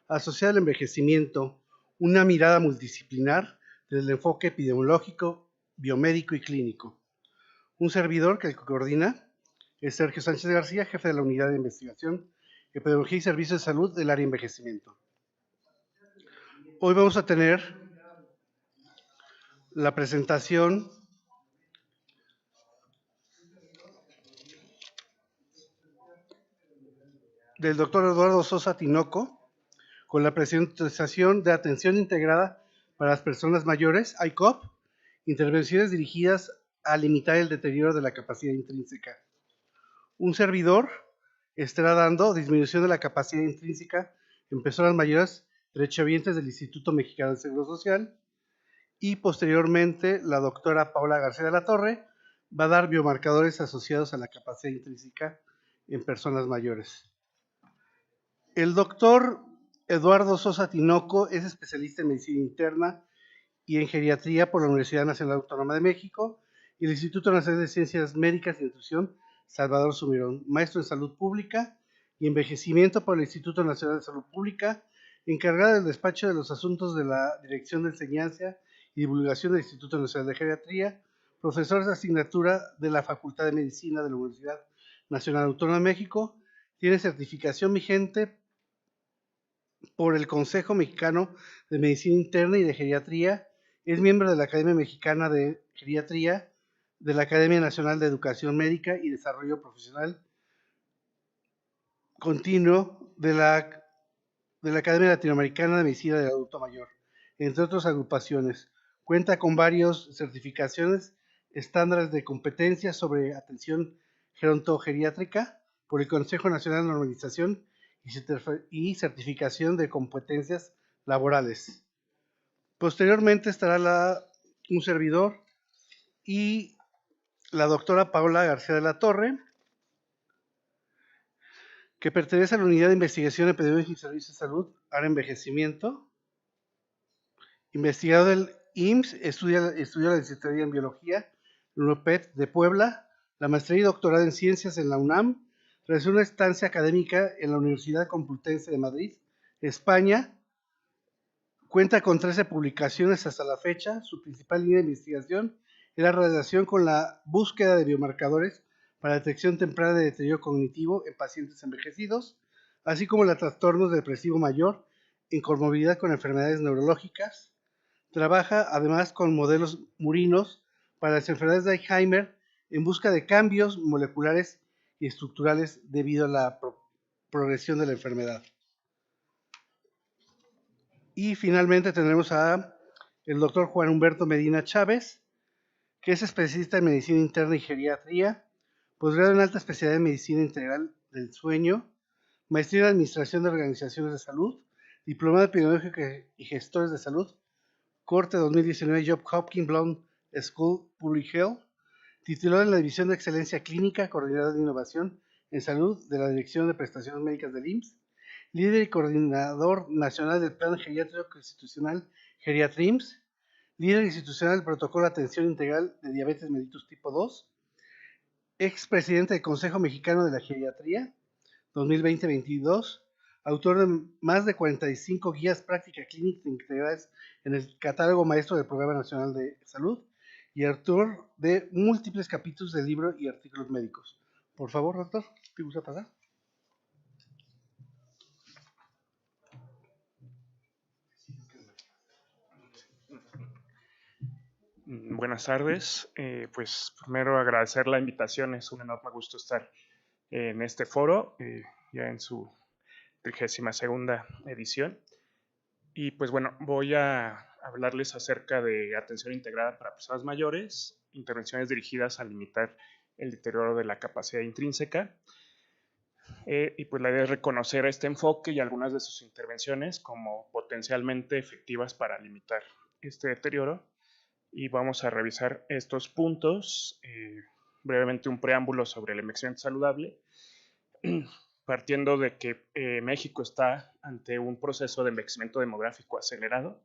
asociada al envejecimiento, una mirada multidisciplinar desde el enfoque epidemiológico, biomédico y clínico. Un servidor que el coordina es Sergio Sánchez García, jefe de la Unidad de Investigación, Epidemiología y Servicios de Salud del área de envejecimiento. Hoy vamos a tener la presentación del doctor Eduardo Sosa Tinoco con la presentación de Atención Integrada para las Personas Mayores, ICOP, intervenciones dirigidas a limitar el deterioro de la capacidad intrínseca. Un servidor estará dando disminución de la capacidad intrínseca en personas mayores derechohabientes del Instituto Mexicano del Seguro Social, y posteriormente la doctora Paula García de la Torre va a dar biomarcadores asociados a la capacidad intrínseca en personas mayores. El doctor Eduardo Sosa Tinoco es especialista en medicina interna y en geriatría por la Universidad Nacional Autónoma de México y el Instituto Nacional de Ciencias Médicas y Nutrición Salvador Subirón, maestro en salud pública y envejecimiento por el Instituto Nacional de Salud Pública, encargado del despacho de los asuntos de la Dirección de Enseñanza y Divulgación del Instituto Nacional de Geriatría, profesor de asignatura de la Facultad de Medicina de la Universidad Nacional Autónoma de México, tiene certificación vigente por el Consejo Mexicano de Medicina Interna y de Geriatría, es miembro de la Academia Mexicana de Geriatría, de la Academia Nacional de Educación Médica y Desarrollo Profesional Continuo, de la Academia Latinoamericana de Medicina del Adulto Mayor, entre otras agrupaciones. Cuenta con varias certificaciones, estándares de competencia sobre atención gerontogeriátrica por el Consejo Nacional de Normalización y certificación de competencias laborales. Posteriormente estará un servidor y la doctora Paula García de la Torre, que pertenece a la Unidad de Investigación Epidemiológica y Servicios de Salud, área envejecimiento, investigador del IMSS, estudia la licenciatura en Biología, en UNOPED de Puebla, la maestría y doctorado en Ciencias en la UNAM, realizó una estancia académica en la Universidad Complutense de Madrid, España. Cuenta con 13 publicaciones hasta la fecha. Su principal línea de investigación es la relación con la búsqueda de biomarcadores para detección temprana de deterioro cognitivo en pacientes envejecidos, así como los trastornos depresivo mayor en comorbilidad con enfermedades neurológicas. Trabaja además con modelos murinos para las enfermedades de Alzheimer en busca de cambios moleculares y estructurales debido a la progresión de la enfermedad. Y finalmente tendremos a el doctor Juan Humberto Medina Chávez, que es especialista en medicina interna y geriatría, posgrado en alta especialidad en medicina integral del sueño, maestría en administración de organizaciones de salud, diplomado epidemiológico y gestores de salud, corte 2019 Johns Hopkins Blood School Public Health, titulado en la División de Excelencia Clínica, coordinador de innovación en salud de la Dirección de Prestaciones Médicas del IMSS, líder y coordinador nacional del Plan Geriátrico Institucional Geriatrims, líder institucional del Protocolo de Atención Integral de Diabetes Mellitus Tipo 2, expresidente del Consejo Mexicano de la Geriatría 2020-22, autor de más de 45 guías prácticas clínicas integrales en el catálogo maestro del Programa Nacional de Salud y autor de múltiples capítulos de libros y artículos médicos. Por favor, doctor, ¿te gusta pasar? Buenas tardes. Pues primero agradecer la invitación. Es un enorme gusto estar en este foro, ya en su 32ª edición. Y pues bueno, voy a hablarles acerca de atención integrada para personas mayores, intervenciones dirigidas a limitar el deterioro de la capacidad intrínseca. Y pues la idea es reconocer este enfoque y algunas de sus intervenciones como potencialmente efectivas para limitar este deterioro. Y vamos a revisar estos puntos, brevemente un preámbulo sobre el envejecimiento saludable, partiendo de que México está ante un proceso de envejecimiento demográfico acelerado.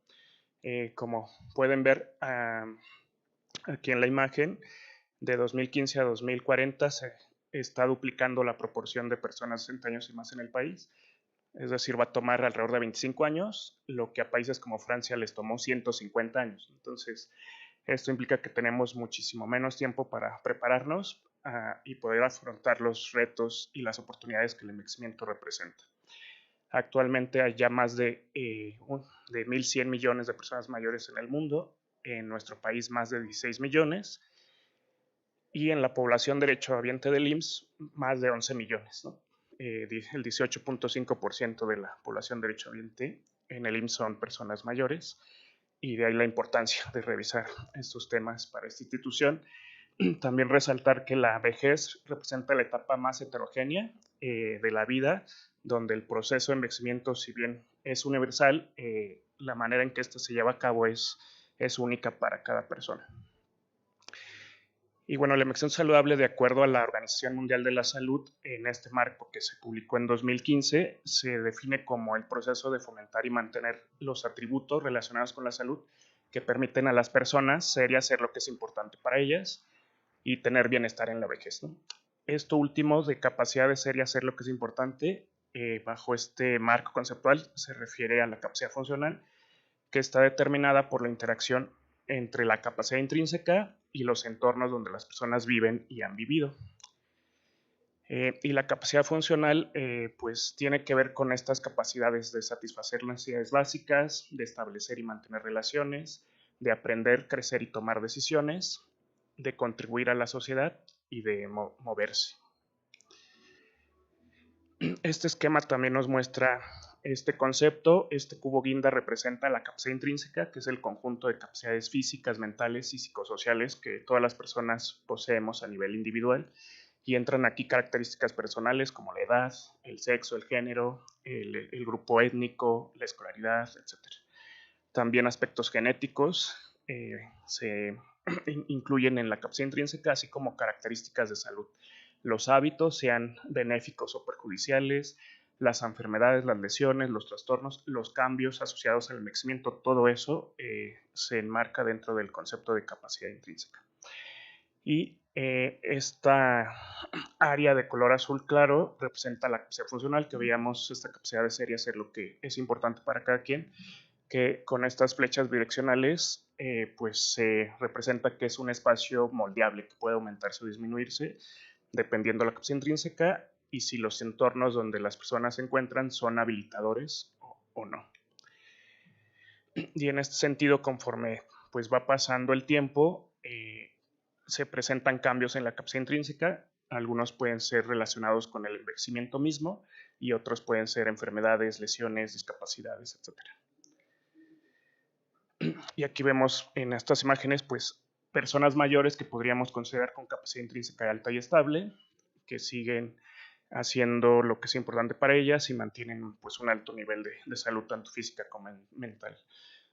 Como pueden ver aquí en la imagen, de 2015 a 2040 se está duplicando la proporción de personas de 60 años y más en el país, Es decir, va a tomar alrededor de 25 años, lo que a países como Francia les tomó 150 años. Entonces, esto implica que tenemos muchísimo menos tiempo para prepararnos y poder afrontar los retos y las oportunidades que el envejecimiento representa. Actualmente hay ya más de 1.100 millones de personas mayores en el mundo, en nuestro país más de 16 millones, y en la población derechohabiente del IMSS más de 11 millones, ¿no? El 18.5% de la población derechohabiente en el IMSS son personas mayores, y de ahí la importancia de revisar estos temas para esta institución. También resaltar que la vejez representa la etapa más heterogénea de la vida, donde el proceso de envejecimiento, si bien es universal, la manera en que esto se lleva a cabo es única para cada persona. Y bueno, la envejecimiento saludable, de acuerdo a la Organización Mundial de la Salud, en este marco que se publicó en 2015, se define como el proceso de fomentar y mantener los atributos relacionados con la salud que permiten a las personas ser y hacer lo que es importante para ellas y tener bienestar en la vejez, ¿no? Esto último de capacidad de ser y hacer lo que es importante, bajo este marco conceptual, se refiere a la capacidad funcional, que está determinada por la interacción entre la capacidad intrínseca y los entornos donde las personas viven y han vivido. Y la capacidad funcional pues tiene que ver con estas capacidades de satisfacer las necesidades básicas, de establecer y mantener relaciones, de aprender, crecer y tomar decisiones, de contribuir a la sociedad y de moverse. Este esquema también nos muestra este concepto. Este cubo guinda representa la capacidad intrínseca, que es el conjunto de capacidades físicas, mentales y psicosociales que todas las personas poseemos a nivel individual, y entran aquí características personales como la edad, el sexo, el género, el grupo étnico, la escolaridad, etc. También aspectos genéticos se incluyen en la capacidad intrínseca, así como características de salud. Los hábitos, sean benéficos o perjudiciales, las enfermedades, las lesiones, los trastornos, los cambios asociados al envejecimiento, todo eso se enmarca dentro del concepto de capacidad intrínseca. Y esta área de color azul claro representa la capacidad funcional, que veíamos esta capacidad de ser y hacer lo que es importante para cada quien, que con estas flechas direccionales pues se representa que es un espacio moldeable que puede aumentarse o disminuirse dependiendo de la capacidad intrínseca y si los entornos donde las personas se encuentran son habilitadores o no. Y en este sentido, conforme pues va pasando el tiempo, se presentan cambios en la capacidad intrínseca. Algunos pueden ser relacionados con el envejecimiento mismo y otros pueden ser enfermedades, lesiones, discapacidades, etc. Y aquí vemos en estas imágenes pues personas mayores que podríamos considerar con capacidad intrínseca alta y estable, que siguen haciendo lo que es importante para ellas y mantienen pues un alto nivel de salud tanto física como mental.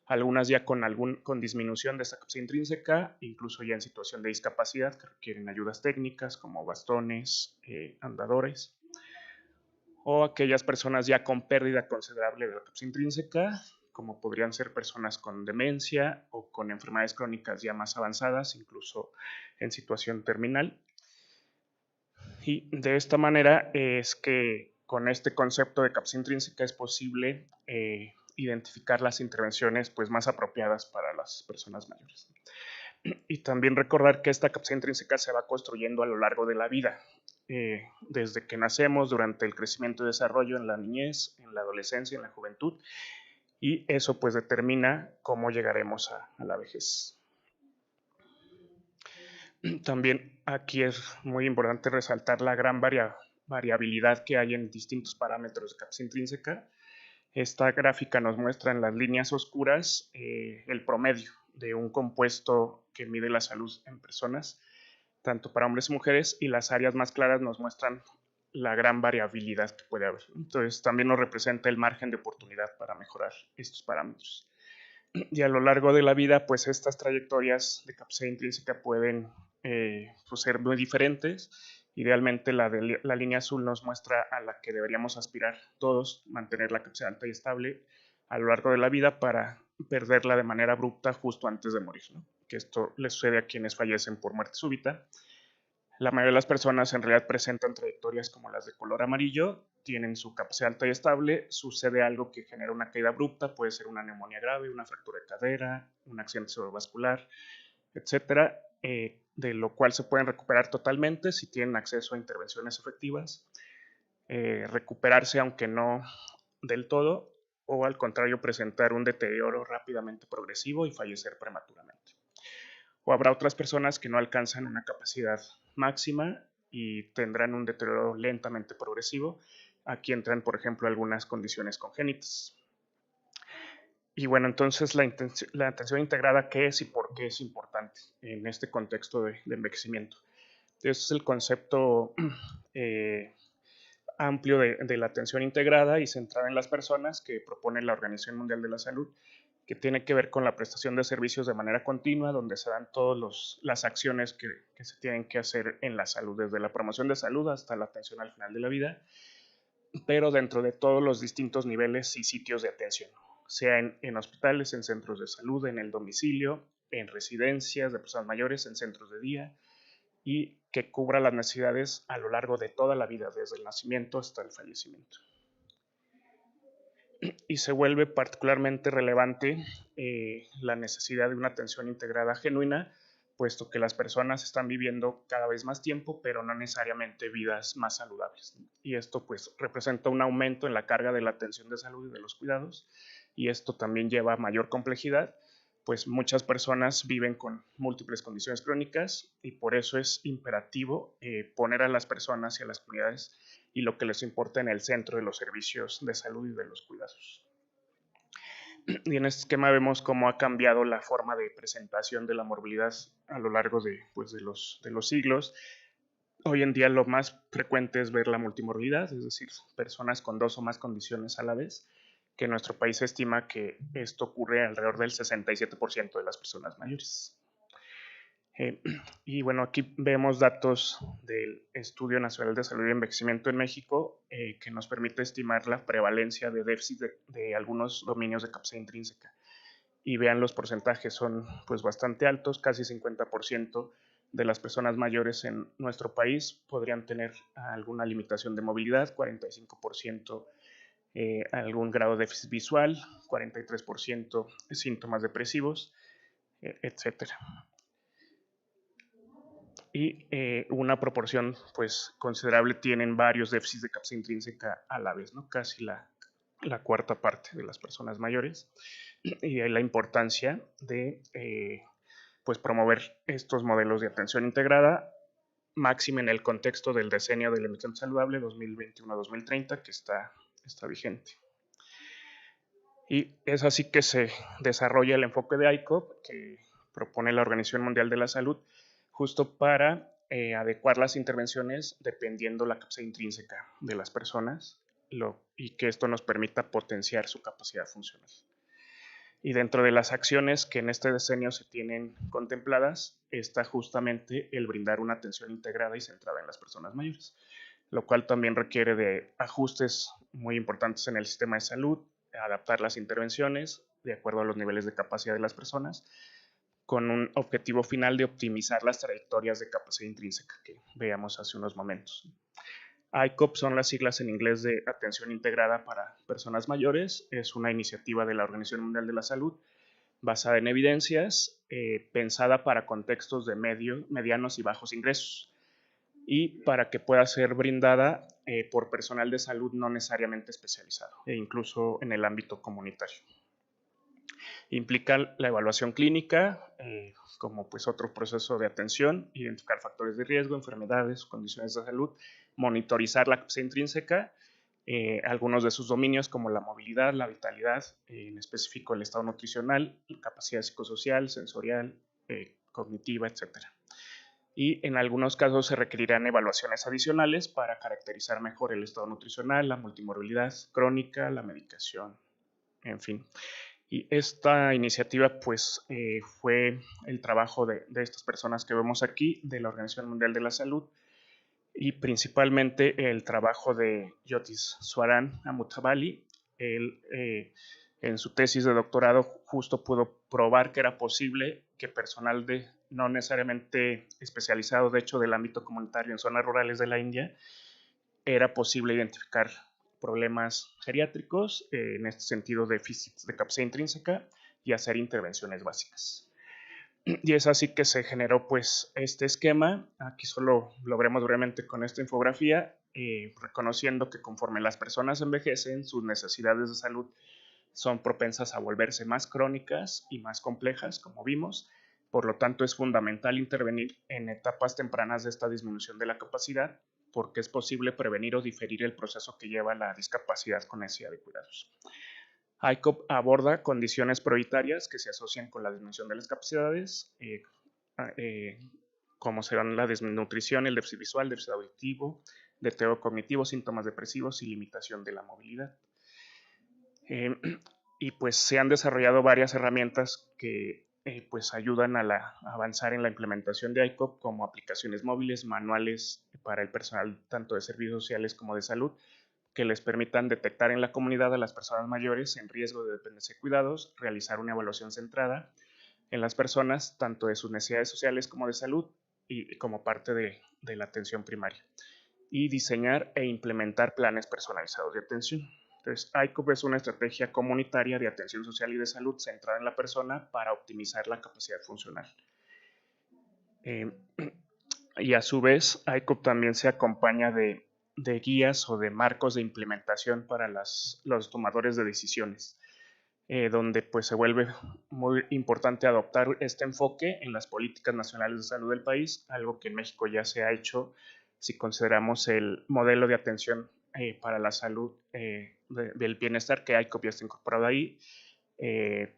Algunas ya con disminución de esta capacidad intrínseca, incluso ya en situación de discapacidad, que requieren ayudas técnicas como bastones, andadores, o aquellas personas ya con pérdida considerable de la capacidad intrínseca, como podrían ser personas con demencia o con enfermedades crónicas ya más avanzadas, incluso en situación terminal. Y de esta manera es que con este concepto de capacidad intrínseca es posible identificar las intervenciones pues, más apropiadas para las personas mayores. Y también recordar que esta capacidad intrínseca se va construyendo a lo largo de la vida, desde que nacemos, durante el crecimiento y desarrollo, en la niñez, en la adolescencia, en la juventud, y eso pues determina cómo llegaremos a la vejez. También aquí es muy importante resaltar la gran variabilidad que hay en distintos parámetros de capacidad intrínseca. Esta gráfica nos muestra en las líneas oscuras el promedio de un compuesto que mide la salud en personas, tanto para hombres y mujeres, y las áreas más claras nos muestran la gran variabilidad que puede haber. Entonces también nos representa el margen de oportunidad para mejorar estos parámetros. Y a lo largo de la vida, pues estas trayectorias de capacidad intrínseca pueden pues ser muy diferentes. Idealmente la línea azul nos muestra a la que deberíamos aspirar todos, mantener la capacidad alta y estable a lo largo de la vida para perderla de manera abrupta justo antes de morir, ¿no? Que esto le sucede a quienes fallecen por muerte súbita. La mayoría de las personas en realidad presentan trayectorias como las de color amarillo, tienen su capacidad alta y estable, sucede algo que genera una caída abrupta, puede ser una neumonía grave, una fractura de cadera, un accidente cerebrovascular, etcétera, de lo cual se pueden recuperar totalmente si tienen acceso a intervenciones efectivas, recuperarse aunque no del todo, o al contrario presentar un deterioro rápidamente progresivo y fallecer prematuramente. O habrá otras personas que no alcanzan una capacidad máxima y tendrán un deterioro lentamente progresivo. Aquí entran, por ejemplo, algunas condiciones congénitas. Y bueno, entonces la atención integrada, ¿qué es y por qué es importante en este contexto de envejecimiento? Este es el concepto amplio de la atención integrada y centrada en las personas que propone la Organización Mundial de la Salud, que tiene que ver con la prestación de servicios de manera continua, donde se dan todas las acciones que se tienen que hacer en la salud, desde la promoción de salud hasta la atención al final de la vida, pero dentro de todos los distintos niveles y sitios de atención, sea en hospitales, en centros de salud, en el domicilio, en residencias de personas mayores, en centros de día, y que cubra las necesidades a lo largo de toda la vida, desde el nacimiento hasta el fallecimiento. Y se vuelve particularmente relevante la necesidad de una atención integrada genuina, puesto que las personas están viviendo cada vez más tiempo, pero no necesariamente vidas más saludables. Y esto pues representa un aumento en la carga de la atención de salud y de los cuidados, y esto también lleva a mayor complejidad, pues muchas personas viven con múltiples condiciones crónicas y por eso es imperativo poner a las personas y a las comunidades y lo que les importa en el centro de los servicios de salud y de los cuidados. Y en este esquema vemos cómo ha cambiado la forma de presentación de la morbilidad a lo largo de los siglos. Hoy en día lo más frecuente es ver la multimorbilidad, es decir, personas con 2 o más condiciones a la vez, que en nuestro país se estima que esto ocurre alrededor del 67% de las personas mayores. Y bueno, aquí vemos datos del Estudio Nacional de Salud y Envejecimiento en México que nos permite estimar la prevalencia de déficit de algunos dominios de capacidad intrínseca. Y vean los porcentajes, son pues bastante altos, casi 50% de las personas mayores en nuestro país podrían tener alguna limitación de movilidad, 45% algún grado de déficit visual, 43% síntomas depresivos, etcétera. Y una proporción pues considerable tienen varios déficits de capacidad intrínseca a la vez, ¿no? Casi la cuarta parte de las personas mayores. Y hay la importancia de pues promover estos modelos de atención integrada, máxima en el contexto del decenio del envejecimiento saludable 2021-2030 que está vigente. Y es así que se desarrolla el enfoque de ICOP que propone la Organización Mundial de la Salud, justo para adecuar las intervenciones dependiendo la capacidad intrínseca de las personas y que esto nos permita potenciar su capacidad funcional. Y dentro de las acciones que en este decenio se tienen contempladas está justamente el brindar una atención integrada y centrada en las personas mayores, lo cual también requiere de ajustes muy importantes en el sistema de salud, adaptar las intervenciones de acuerdo a los niveles de capacidad de las personas, con un objetivo final de optimizar las trayectorias de capacidad intrínseca que veíamos hace unos momentos. ICOP son las siglas en inglés de Atención Integrada para Personas Mayores. Es una iniciativa de la Organización Mundial de la Salud basada en evidencias, pensada para contextos de medianos y bajos ingresos y para que pueda ser brindada por personal de salud no necesariamente especializado e incluso en el ámbito comunitario. Implica la evaluación clínica como pues otro proceso de atención, identificar factores de riesgo, enfermedades, condiciones de salud, monitorizar la capacidad intrínseca, algunos de sus dominios como la movilidad, la vitalidad, en específico el estado nutricional, capacidad psicosocial, sensorial, cognitiva, etc. Y en algunos casos se requerirán evaluaciones adicionales para caracterizar mejor el estado nutricional, la multimorbilidad crónica, la medicación, en fin. Y esta iniciativa pues fue el trabajo de estas personas que vemos aquí, de la Organización Mundial de la Salud, y principalmente el trabajo de Yotis Swaran Amuthabali. Él en su tesis de doctorado justo pudo probar que era posible que personal no necesariamente especializado, de hecho del ámbito comunitario en zonas rurales de la India, era posible identificar problemas geriátricos, en este sentido déficits de capacidad intrínseca, y hacer intervenciones básicas. Y es así que se generó pues este esquema. Aquí solo lo veremos brevemente con esta infografía, reconociendo que conforme las personas envejecen, sus necesidades de salud son propensas a volverse más crónicas y más complejas, como vimos. Por lo tanto, es fundamental intervenir en etapas tempranas de esta disminución de la capacidad, porque es posible prevenir o diferir el proceso que lleva a la discapacidad con necesidad de cuidados. ICOP aborda condiciones prioritarias que se asocian con la disminución de las capacidades, como serán la desnutrición, el déficit visual, déficit auditivo, deterioro cognitivo, síntomas depresivos y limitación de la movilidad. Y pues se han desarrollado varias herramientas que pues ayudan a avanzar en la implementación de ICOP, como aplicaciones móviles, manuales para el personal tanto de servicios sociales como de salud, que les permitan detectar en la comunidad a las personas mayores en riesgo de dependencia de cuidados, realizar una evaluación centrada en las personas, tanto de sus necesidades sociales como de salud, y como parte de la atención primaria, y diseñar e implementar planes personalizados de atención. Entonces, ICOP es una estrategia comunitaria de atención social y de salud centrada en la persona para optimizar la capacidad funcional. Y a su vez, ICOP también se acompaña de guías o de marcos de implementación para los tomadores de decisiones, donde pues se vuelve muy importante adoptar este enfoque en las políticas nacionales de salud del país, algo que en México ya se ha hecho si consideramos el modelo de atención para la salud del bienestar, que ICOP ya está incorporado ahí.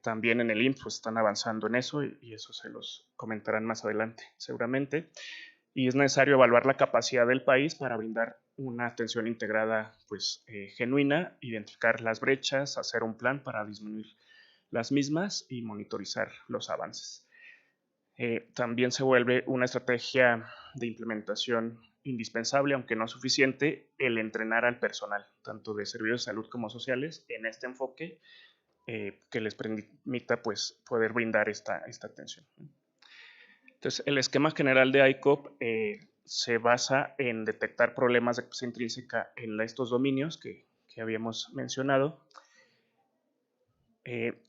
También en el IMSS pues, están avanzando en eso, y eso se los comentarán más adelante seguramente. Y es necesario evaluar la capacidad del país para brindar una atención integrada pues, genuina, identificar las brechas, hacer un plan para disminuir las mismas y monitorizar los avances. También se vuelve una estrategia de implementación indispensable, aunque no suficiente, el entrenar al personal, tanto de servicios de salud como sociales, en este enfoque que les permita pues, poder brindar esta atención. Entonces, el esquema general de ICOP se basa en detectar problemas de capacidad intrínseca en estos dominios que habíamos mencionado,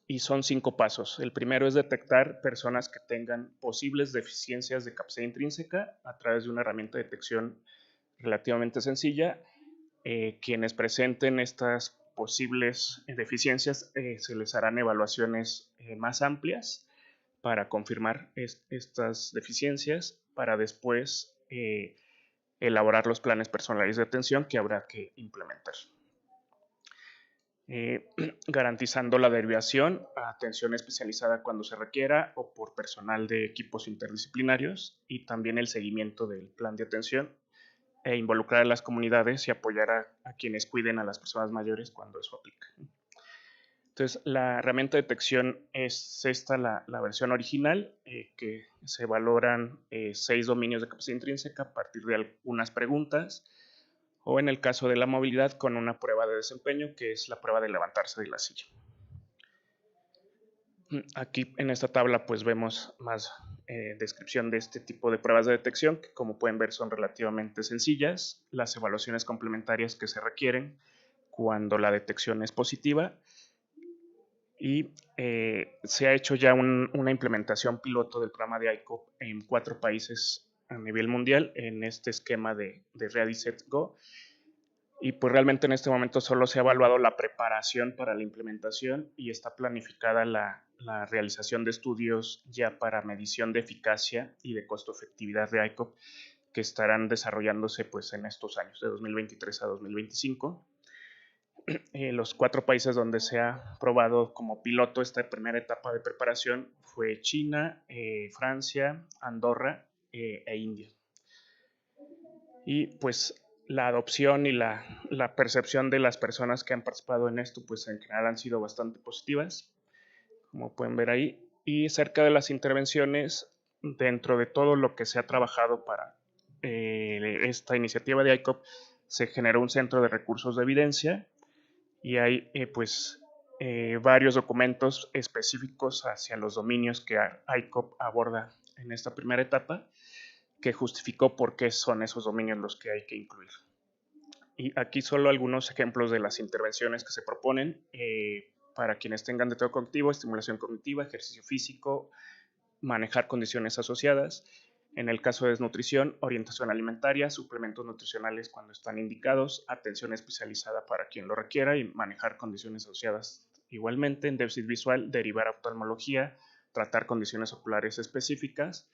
y son 5 pasos. El primero es detectar personas que tengan posibles deficiencias de capacidad intrínseca a través de una herramienta de detección relativamente sencilla. Quienes presenten estas posibles deficiencias se les harán evaluaciones más amplias para confirmar estas deficiencias, para después elaborar los planes personales de atención que habrá que implementar. Garantizando la derivación a atención especializada cuando se requiera o por personal de equipos interdisciplinarios, y también el seguimiento del plan de atención, e involucrar a las comunidades y apoyar a quienes cuiden a las personas mayores cuando eso aplica. Entonces, la herramienta de detección es esta, la versión original, que se valoran 6 dominios de capacidad intrínseca a partir de algunas preguntas, o en el caso de la movilidad con una prueba de desempeño, que es la prueba de levantarse de la silla. Aquí en esta tabla pues vemos más descripción de este tipo de pruebas de detección, que como pueden ver son relativamente sencillas, las evaluaciones complementarias que se requieren cuando la detección es positiva, y se ha hecho ya una implementación piloto del programa de ICOP en 4 países a nivel mundial en este esquema de Ready, Set, Go. Y pues realmente en este momento solo se ha evaluado la preparación para la implementación, y está planificada la realización de estudios ya para medición de eficacia y de costo efectividad de ICOP, que estarán desarrollándose pues en estos años, de 2023 a 2025. Los 4 países donde se ha probado como piloto esta primera etapa de preparación fue China, Francia, Andorra e India. Y pues la adopción y la percepción de las personas que han participado en esto, pues en general han sido bastante positivas, como pueden ver ahí. Y cerca de las intervenciones, dentro de todo lo que se ha trabajado para esta iniciativa de ICOP, se generó un centro de recursos de evidencia, y hay pues varios documentos específicos hacia los dominios que ICOP aborda en esta primera etapa, que justificó por qué son esos dominios los que hay que incluir. Y aquí solo algunos ejemplos de las intervenciones que se proponen para quienes tengan deterioro cognitivo: estimulación cognitiva, ejercicio físico, manejar condiciones asociadas. En el caso de desnutrición, orientación alimentaria, suplementos nutricionales cuando están indicados, atención especializada para quien lo requiera y manejar condiciones asociadas. Igualmente, en déficit visual, derivar a oftalmología, tratar condiciones oculares específicas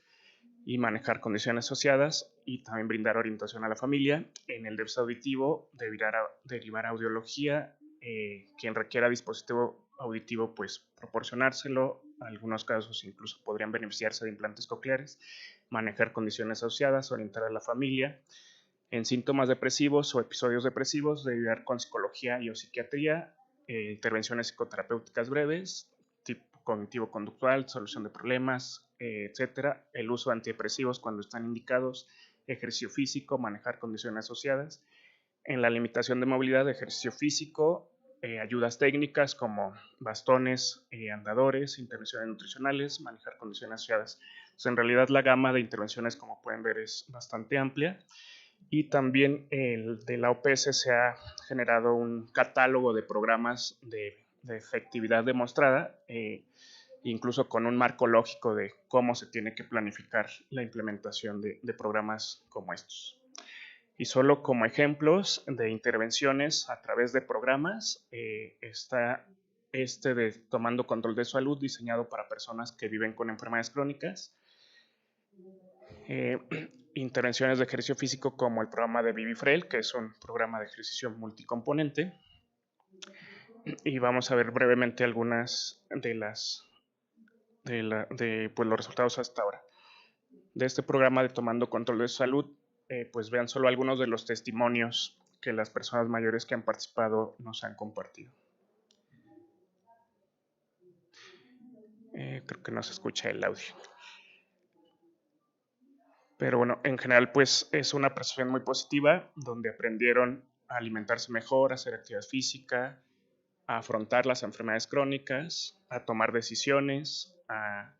y manejar condiciones asociadas, y también brindar orientación a la familia. En el déficit auditivo, derivar a audiología, quien requiera dispositivo auditivo, pues proporcionárselo. En algunos casos incluso podrían beneficiarse de implantes cocleares, manejar condiciones asociadas, orientar a la familia. En síntomas depresivos o episodios depresivos, derivar con psicología y o psiquiatría, intervenciones psicoterapéuticas breves, tipo cognitivo-conductual, solución de problemas, etcétera. El uso de antidepresivos cuando están indicados, ejercicio físico, manejar condiciones asociadas. En la limitación de movilidad, ejercicio físico, ayudas técnicas como bastones, andadores, intervenciones nutricionales, manejar condiciones asociadas. Entonces, en realidad la gama de intervenciones, como pueden ver, es bastante amplia. Y también de la OPS se ha generado un catálogo de programas de efectividad demostrada, incluso con un marco lógico de cómo se tiene que planificar la implementación de programas como estos. Y solo como ejemplos de intervenciones a través de programas, está de Tomando Control de Salud, diseñado para personas que viven con enfermedades crónicas. Intervenciones de ejercicio físico como el programa de Vivifrel, que es un programa de ejercicio multicomponente. Y vamos a ver brevemente algunas de pues, los resultados hasta ahora. De este programa de Tomando Control de Salud, pues vean solo algunos de los testimonios que las personas mayores que han participado nos han compartido. Creo que no se escucha el audio. Pero bueno, en general pues es una percepción muy positiva, donde aprendieron a alimentarse mejor, a hacer actividad física, a afrontar las enfermedades crónicas, a tomar decisiones, a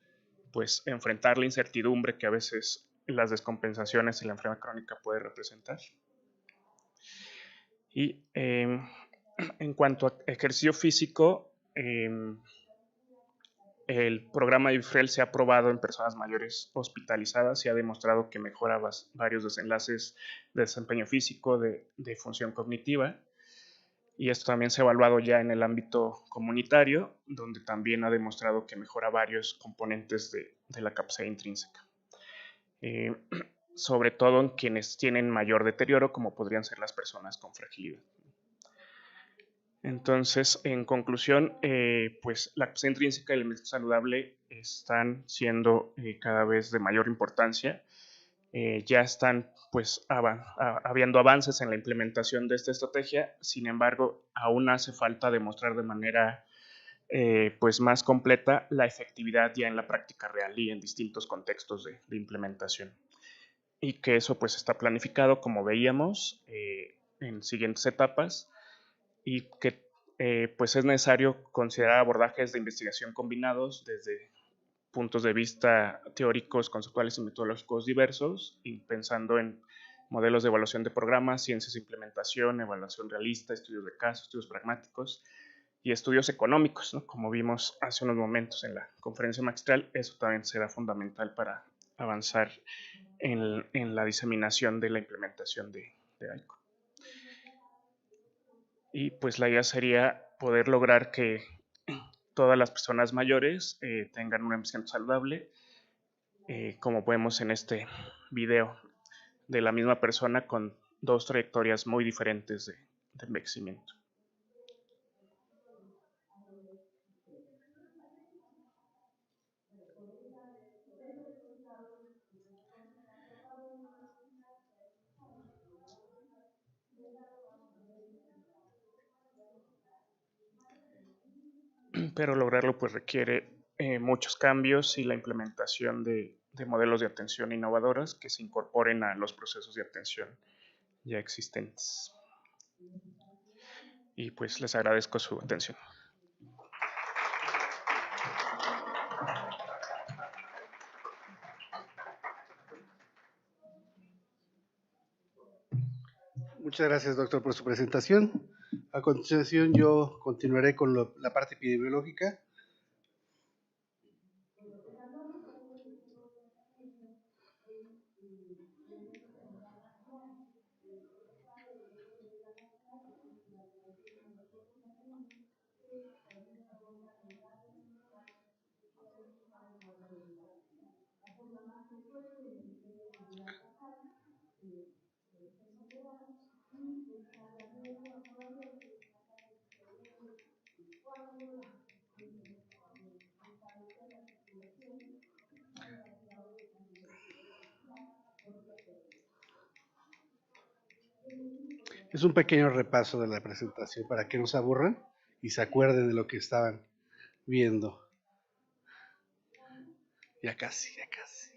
pues enfrentar la incertidumbre que a veces las descompensaciones y la enfermedad crónica puede representar. Y en cuanto a ejercicio físico, el programa de Vivifrel se ha probado en personas mayores hospitalizadas y ha demostrado que mejora varios desenlaces de desempeño físico, de función cognitiva. Y esto también se ha evaluado ya en el ámbito comunitario, donde también ha demostrado que mejora varios componentes de la capacidad intrínseca. Sobre todo en quienes tienen mayor deterioro, como podrían ser las personas con fragilidad. Entonces, en conclusión, pues la capacidad intrínseca y el alimento saludable están siendo cada vez de mayor importancia. Ya están pues habiendo avances en la implementación de esta estrategia. Sin embargo, aún hace falta demostrar de manera pues más completa la efectividad ya en la práctica real y en distintos contextos de implementación. Y que eso pues está planificado, como veíamos, en siguientes etapas, y que pues es necesario considerar abordajes de investigación combinados desde puntos de vista teóricos, conceptuales y metodológicos diversos, y pensando en modelos de evaluación de programas, ciencias de implementación, evaluación realista, estudios de casos, estudios pragmáticos y estudios económicos, ¿no? Como vimos hace unos momentos en la conferencia magistral, eso también será fundamental para avanzar en la diseminación de la implementación de ICO. Y pues la idea sería poder lograr que todas las personas mayores tengan un envejecimiento saludable, como vemos en este video, de la misma persona con dos trayectorias muy diferentes de envejecimiento. Pero lograrlo pues requiere muchos cambios y la implementación de modelos de atención innovadoras que se incorporen a los procesos de atención ya existentes. Y pues les agradezco su atención. Muchas gracias, doctor, por su presentación. A continuación, yo continuaré con la parte epidemiológica. Es un pequeño repaso de la presentación para que no se aburran y se acuerden de lo que estaban viendo. Ya casi, ya casi.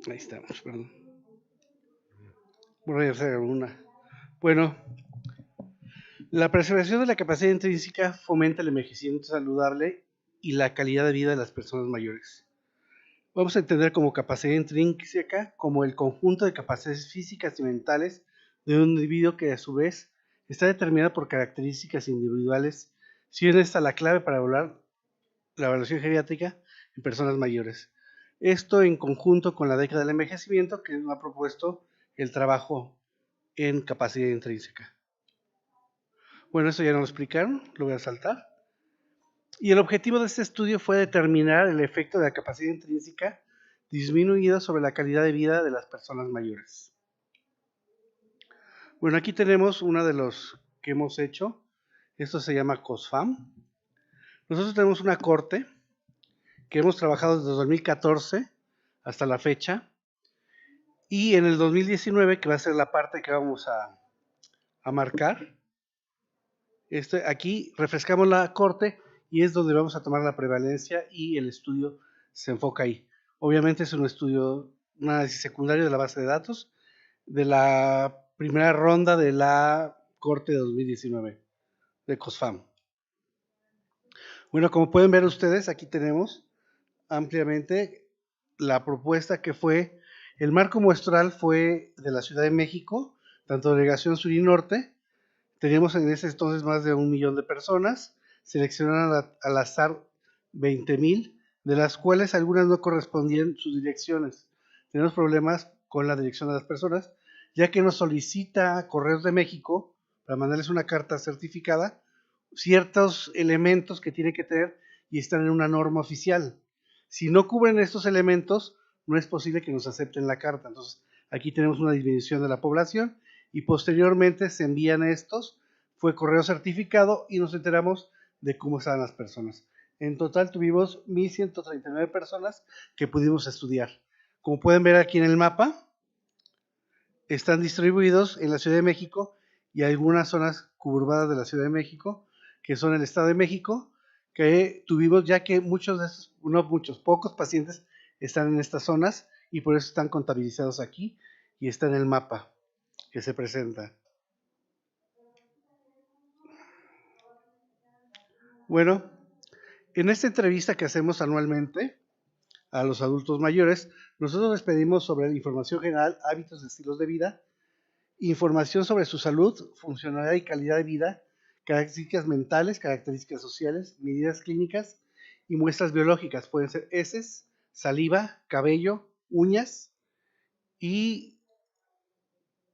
Ahí estamos, perdón. Voy a hacer una. Bueno, la preservación de la capacidad intrínseca fomenta el envejecimiento saludable y la calidad de vida de las personas mayores. Vamos a entender como capacidad intrínseca como el conjunto de capacidades físicas y mentales de un individuo que a su vez está determinado por características individuales, siendo esta la clave para evaluar la evaluación geriátrica en personas mayores. Esto en conjunto con la década del envejecimiento que nos ha propuesto el trabajo en capacidad intrínseca. Bueno, esto ya nos lo explicaron, lo voy a saltar. Y el objetivo de este estudio fue determinar el efecto de la capacidad intrínseca disminuida sobre la calidad de vida de las personas mayores. Bueno, aquí tenemos uno de los que hemos hecho. Esto se llama COSFAM. Nosotros tenemos una corte que hemos trabajado desde 2014 hasta la fecha. Y en el 2019, que va a ser la parte que vamos a marcar, aquí refrescamos la corte y es donde vamos a tomar la prevalencia y el estudio se enfoca ahí. Obviamente es un estudio, un análisis secundario de la base de datos de la primera ronda de la corte de 2019 de COSFAM. Bueno, como pueden ver ustedes, aquí tenemos ampliamente la propuesta que fue, el marco muestral fue de la Ciudad de México, tanto delegación sur y norte. Teníamos en ese entonces más de 1 millón de personas, seleccionaron al azar 20,000, de las cuales algunas no correspondían sus direcciones. Tenemos problemas con la dirección de las personas, ya que nos solicita Correos de México, para mandarles una carta certificada, ciertos elementos que tiene que tener y están en una norma oficial. Si no cubren estos elementos, no es posible que nos acepten la carta. Entonces, aquí tenemos una disminución de la población y posteriormente se envían estos, fue correo certificado y nos enteramos de cómo estaban las personas. En total tuvimos 1,139 personas que pudimos estudiar. Como pueden ver aquí en el mapa, están distribuidos en la Ciudad de México y algunas zonas conurbadas de la Ciudad de México, que son el Estado de México, que tuvimos ya que muchos de estos, no muchos, pocos pacientes están en estas zonas y por eso están contabilizados aquí y está en el mapa que se presenta. Bueno, en esta entrevista que hacemos anualmente a los adultos mayores, nosotros les pedimos sobre información general, hábitos y estilos de vida, información sobre su salud, funcionalidad y calidad de vida, características mentales, características sociales, medidas clínicas y muestras biológicas. Pueden ser heces, saliva, cabello, uñas y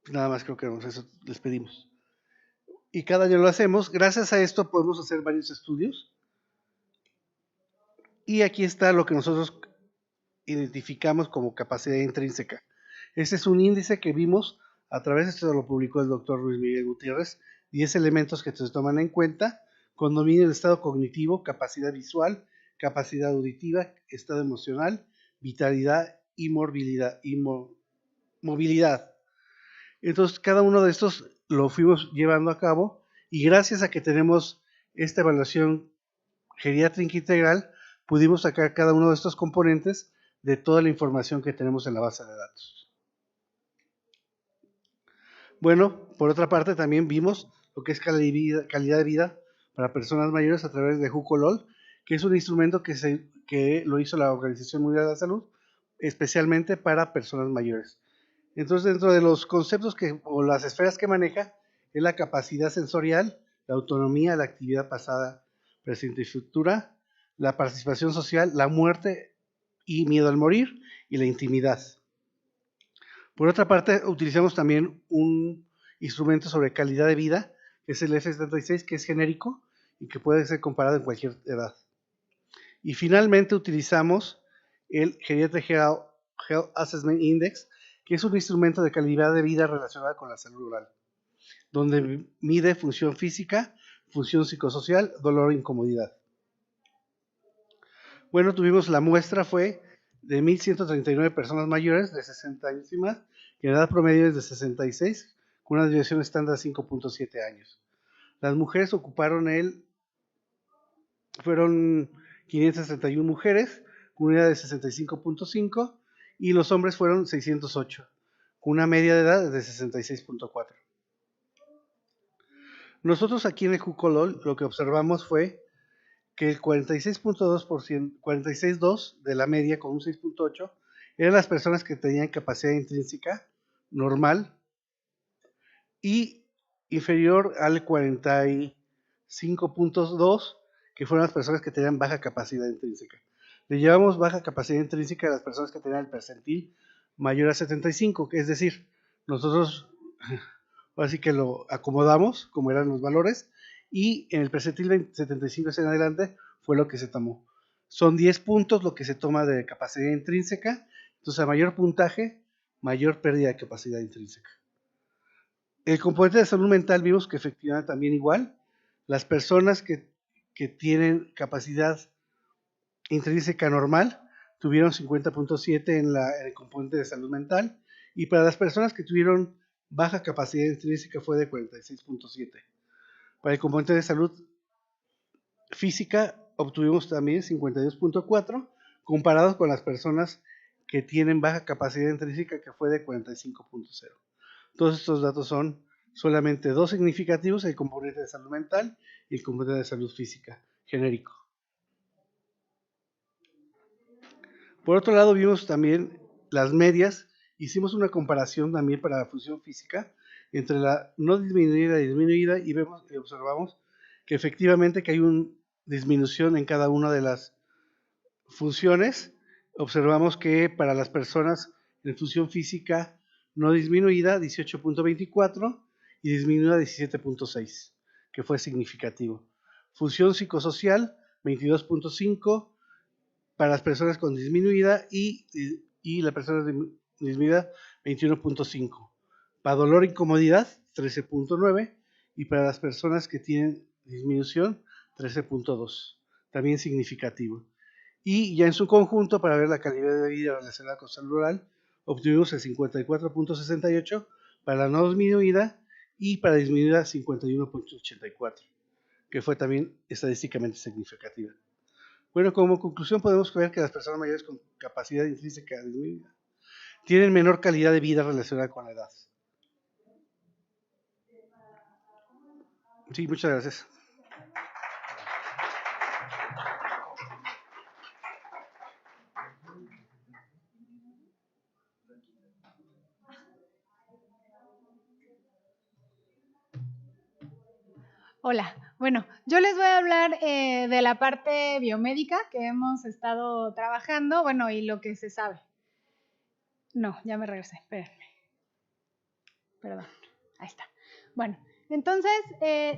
nada más creo que eso les pedimos. Y cada año lo hacemos. Gracias a esto podemos hacer varios estudios. Y aquí está lo que nosotros identificamos como capacidad intrínseca. Este es un índice que vimos a través, esto lo publicó el doctor Luis Miguel Gutiérrez, 10 elementos que se toman en cuenta, con dominio del estado cognitivo, capacidad visual, capacidad auditiva, estado emocional, vitalidad y movilidad. Entonces, cada uno de estos lo fuimos llevando a cabo y gracias a que tenemos esta evaluación geriátrica integral, pudimos sacar cada uno de estos componentes de toda la información que tenemos en la base de datos. Bueno, por otra parte también vimos lo que es calidad de vida para personas mayores a través de JUCOLOL, que es un instrumento que lo hizo la Organización Mundial de la Salud, especialmente para personas mayores. Entonces, dentro de los conceptos o las esferas que maneja, es la capacidad sensorial, la autonomía, la actividad pasada, presente y futura, la participación social, la muerte y miedo al morir, y la intimidad. Por otra parte, utilizamos también un instrumento sobre calidad de vida, que es el F76, que es genérico y que puede ser comparado en cualquier edad. Y finalmente utilizamos el Geriatric Health Assessment Index, que es un instrumento de calidad de vida relacionada con la salud oral, donde mide función física, función psicosocial, dolor e incomodidad. Bueno, tuvimos la muestra, fue de 1.139 personas mayores de 60 años y más, que la edad promedio es de 66, con una desviación estándar de 5.7 años. Las mujeres fueron 561 mujeres, con una edad de 65.5, y los hombres fueron 608, con una media de edad de 66.4. Nosotros aquí en el JUCOLOL lo que observamos fue que el 46.2%, 46.2 de la media con un 6.8 eran las personas que tenían capacidad intrínseca normal y inferior al 45.2 que fueron las personas que tenían baja capacidad intrínseca. Le llevamos baja capacidad intrínseca a las personas que tenían el percentil mayor a 75, que es decir, nosotros así que lo acomodamos como eran los valores, y en el percentil 75 en adelante fue lo que se tomó. Son 10 puntos lo que se toma de capacidad intrínseca, entonces a mayor puntaje, mayor pérdida de capacidad intrínseca. El componente de salud mental vimos que efectivamente también igual, las personas que tienen capacidad intrínseca normal tuvieron 50.7 en el componente de salud mental, y para las personas que tuvieron baja capacidad intrínseca fue de 46.7. Para el componente de salud física obtuvimos también 52.4, comparados con las personas que tienen baja capacidad intrínseca, que fue de 45.0. Todos estos datos son solamente dos significativos: el componente de salud mental y el componente de salud física, genérico. Por otro lado, vimos también las medias. Hicimos una comparación también para la función física entre la no disminuida y disminuida, y observamos que efectivamente que hay una disminución en cada una de las funciones. Observamos que para las personas en función física no disminuida 18.24 y disminuida 17.6, que fue significativo. Función psicosocial 22.5 para las personas con disminuida, y la persona disminuida 21.5. Para dolor e incomodidad 13.9, y para las personas que tienen disminución 13.2, también significativo. Y ya en su conjunto, para ver la calidad de vida relacionada con salud oral, obtuvimos el 54.68 para la no disminuida, y para disminuida 51.84, que fue también estadísticamente significativa. Bueno, como conclusión podemos ver que las personas mayores con capacidad intrínseca disminuida tienen menor calidad de vida relacionada con la edad. Sí, muchas gracias. Hola, bueno, yo les voy a hablar de la parte biomédica que hemos estado trabajando, bueno, y lo que se sabe. No, ya me regresé, espérenme. Perdón, ahí está. Bueno, entonces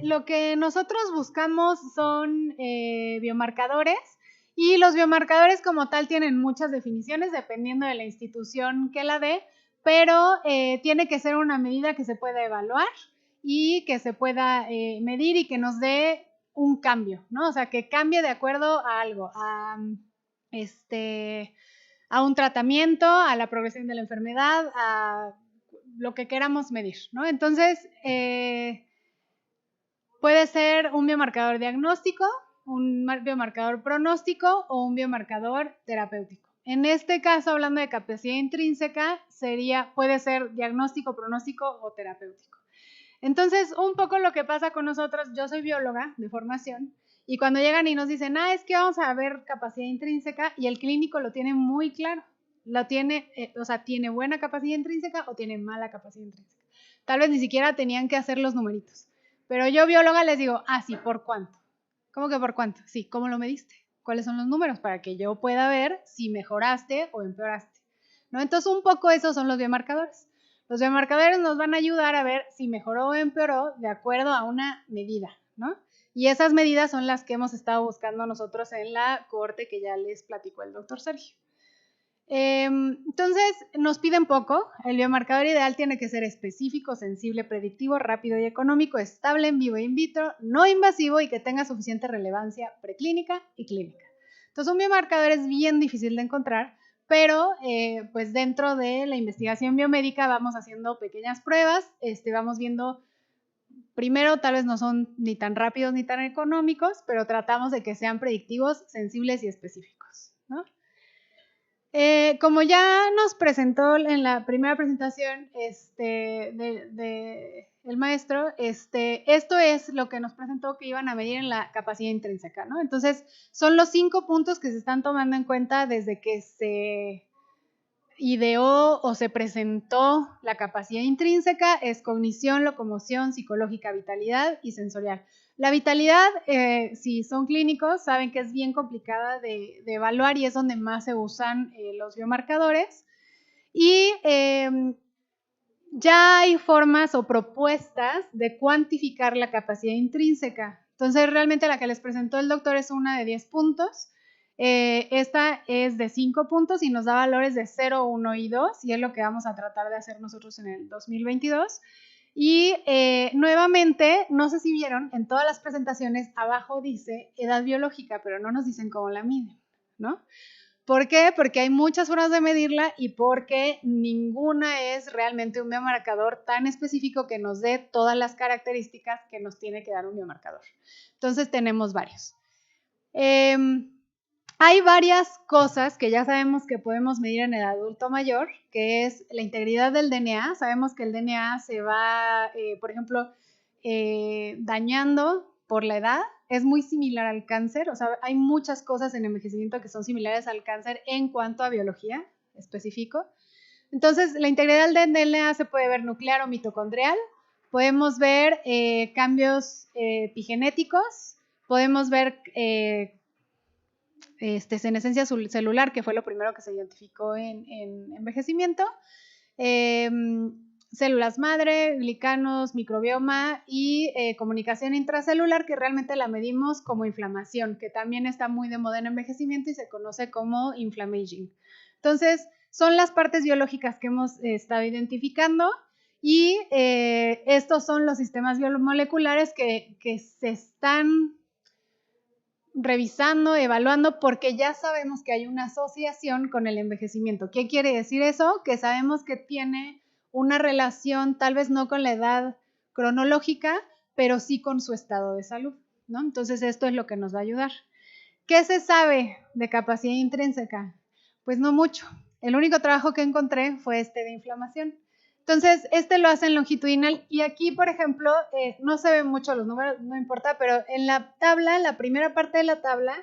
lo que nosotros buscamos son biomarcadores, y los biomarcadores como tal tienen muchas definiciones dependiendo de la institución que la dé, pero tiene que ser una medida que se pueda evaluar y que se pueda medir y que nos dé un cambio, ¿no? O sea, que cambie de acuerdo a algo, a un tratamiento, a la progresión de la enfermedad, a lo que queramos medir, ¿no? Entonces, puede ser un biomarcador diagnóstico, un biomarcador pronóstico o un biomarcador terapéutico. En este caso, hablando de capacidad intrínseca, puede ser diagnóstico, pronóstico o terapéutico. Entonces, un poco lo que pasa con nosotros, yo soy bióloga de formación, y cuando llegan y nos dicen, es que vamos a ver capacidad intrínseca, y el clínico lo tiene muy claro, tiene buena capacidad intrínseca o tiene mala capacidad intrínseca. Tal vez ni siquiera tenían que hacer los numeritos, pero yo bióloga les digo, sí, ¿por cuánto? ¿Cómo que por cuánto? Sí, ¿cómo lo mediste? ¿Cuáles son los números? Para que yo pueda ver si mejoraste o empeoraste, ¿no? Entonces, un poco esos son los biomarcadores. Los biomarcadores nos van a ayudar a ver si mejoró o empeoró de acuerdo a una medida, ¿no? Y esas medidas son las que hemos estado buscando nosotros en la cohorte que ya les platicó el doctor Sergio. Entonces, nos piden poco. El biomarcador ideal tiene que ser específico, sensible, predictivo, rápido y económico, estable en vivo e in vitro, no invasivo y que tenga suficiente relevancia preclínica y clínica. Entonces, un biomarcador es bien difícil de encontrar, pero pues dentro de la investigación biomédica vamos haciendo pequeñas pruebas, vamos viendo, primero tal vez no son ni tan rápidos ni tan económicos, pero tratamos de que sean predictivos, sensibles y específicos, ¿no? Como ya nos presentó en la primera presentación el maestro, esto es lo que nos presentó que iban a medir en la capacidad intrínseca, ¿no? Entonces, son los 5 puntos que se están tomando en cuenta desde que se ideó o se presentó la capacidad intrínseca, es cognición, locomoción, psicológica, vitalidad y sensorial. La vitalidad, si son clínicos, saben que es bien complicada de evaluar y es donde más se usan los biomarcadores. Y ya hay formas o propuestas de cuantificar la capacidad intrínseca. Entonces, realmente la que les presentó el doctor es una de 10 puntos. Esta es de 5 puntos y nos da valores de 0, 1 y 2, y es lo que vamos a tratar de hacer nosotros en el 2022. Y nuevamente, no sé si vieron, en todas las presentaciones abajo dice edad biológica, pero no nos dicen cómo la miden, ¿no? ¿Por qué? Porque hay muchas formas de medirla y porque ninguna es realmente un biomarcador tan específico que nos dé todas las características que nos tiene que dar un biomarcador. Entonces tenemos varios. Hay varias cosas que ya sabemos que podemos medir en el adulto mayor, que es la integridad del DNA. Sabemos que el DNA se va, por ejemplo, dañando por la edad. Es muy similar al cáncer, o sea, hay muchas cosas en envejecimiento que son similares al cáncer en cuanto a biología específico. Entonces, la integridad del DNA se puede ver nuclear o mitocondrial, podemos ver cambios epigenéticos, podemos ver senescencia celular, que fue lo primero que se identificó en envejecimiento, células madre, glicanos, microbioma y comunicación intracelular, que realmente la medimos como inflamación, que también está muy de moda en envejecimiento y se conoce como inflammaging. Entonces, son las partes biológicas que hemos estado identificando y estos son los sistemas biomoleculares que se están revisando, evaluando, porque ya sabemos que hay una asociación con el envejecimiento. ¿Qué quiere decir eso? Que sabemos que tiene una relación, tal vez no con la edad cronológica, pero sí con su estado de salud, ¿no? Entonces, esto es lo que nos va a ayudar. ¿Qué se sabe de capacidad intrínseca? Pues no mucho. El único trabajo que encontré fue de inflamación. Entonces, lo hacen longitudinal y aquí, por ejemplo, no se ven mucho los números, no importa, pero en la tabla, la primera parte de la tabla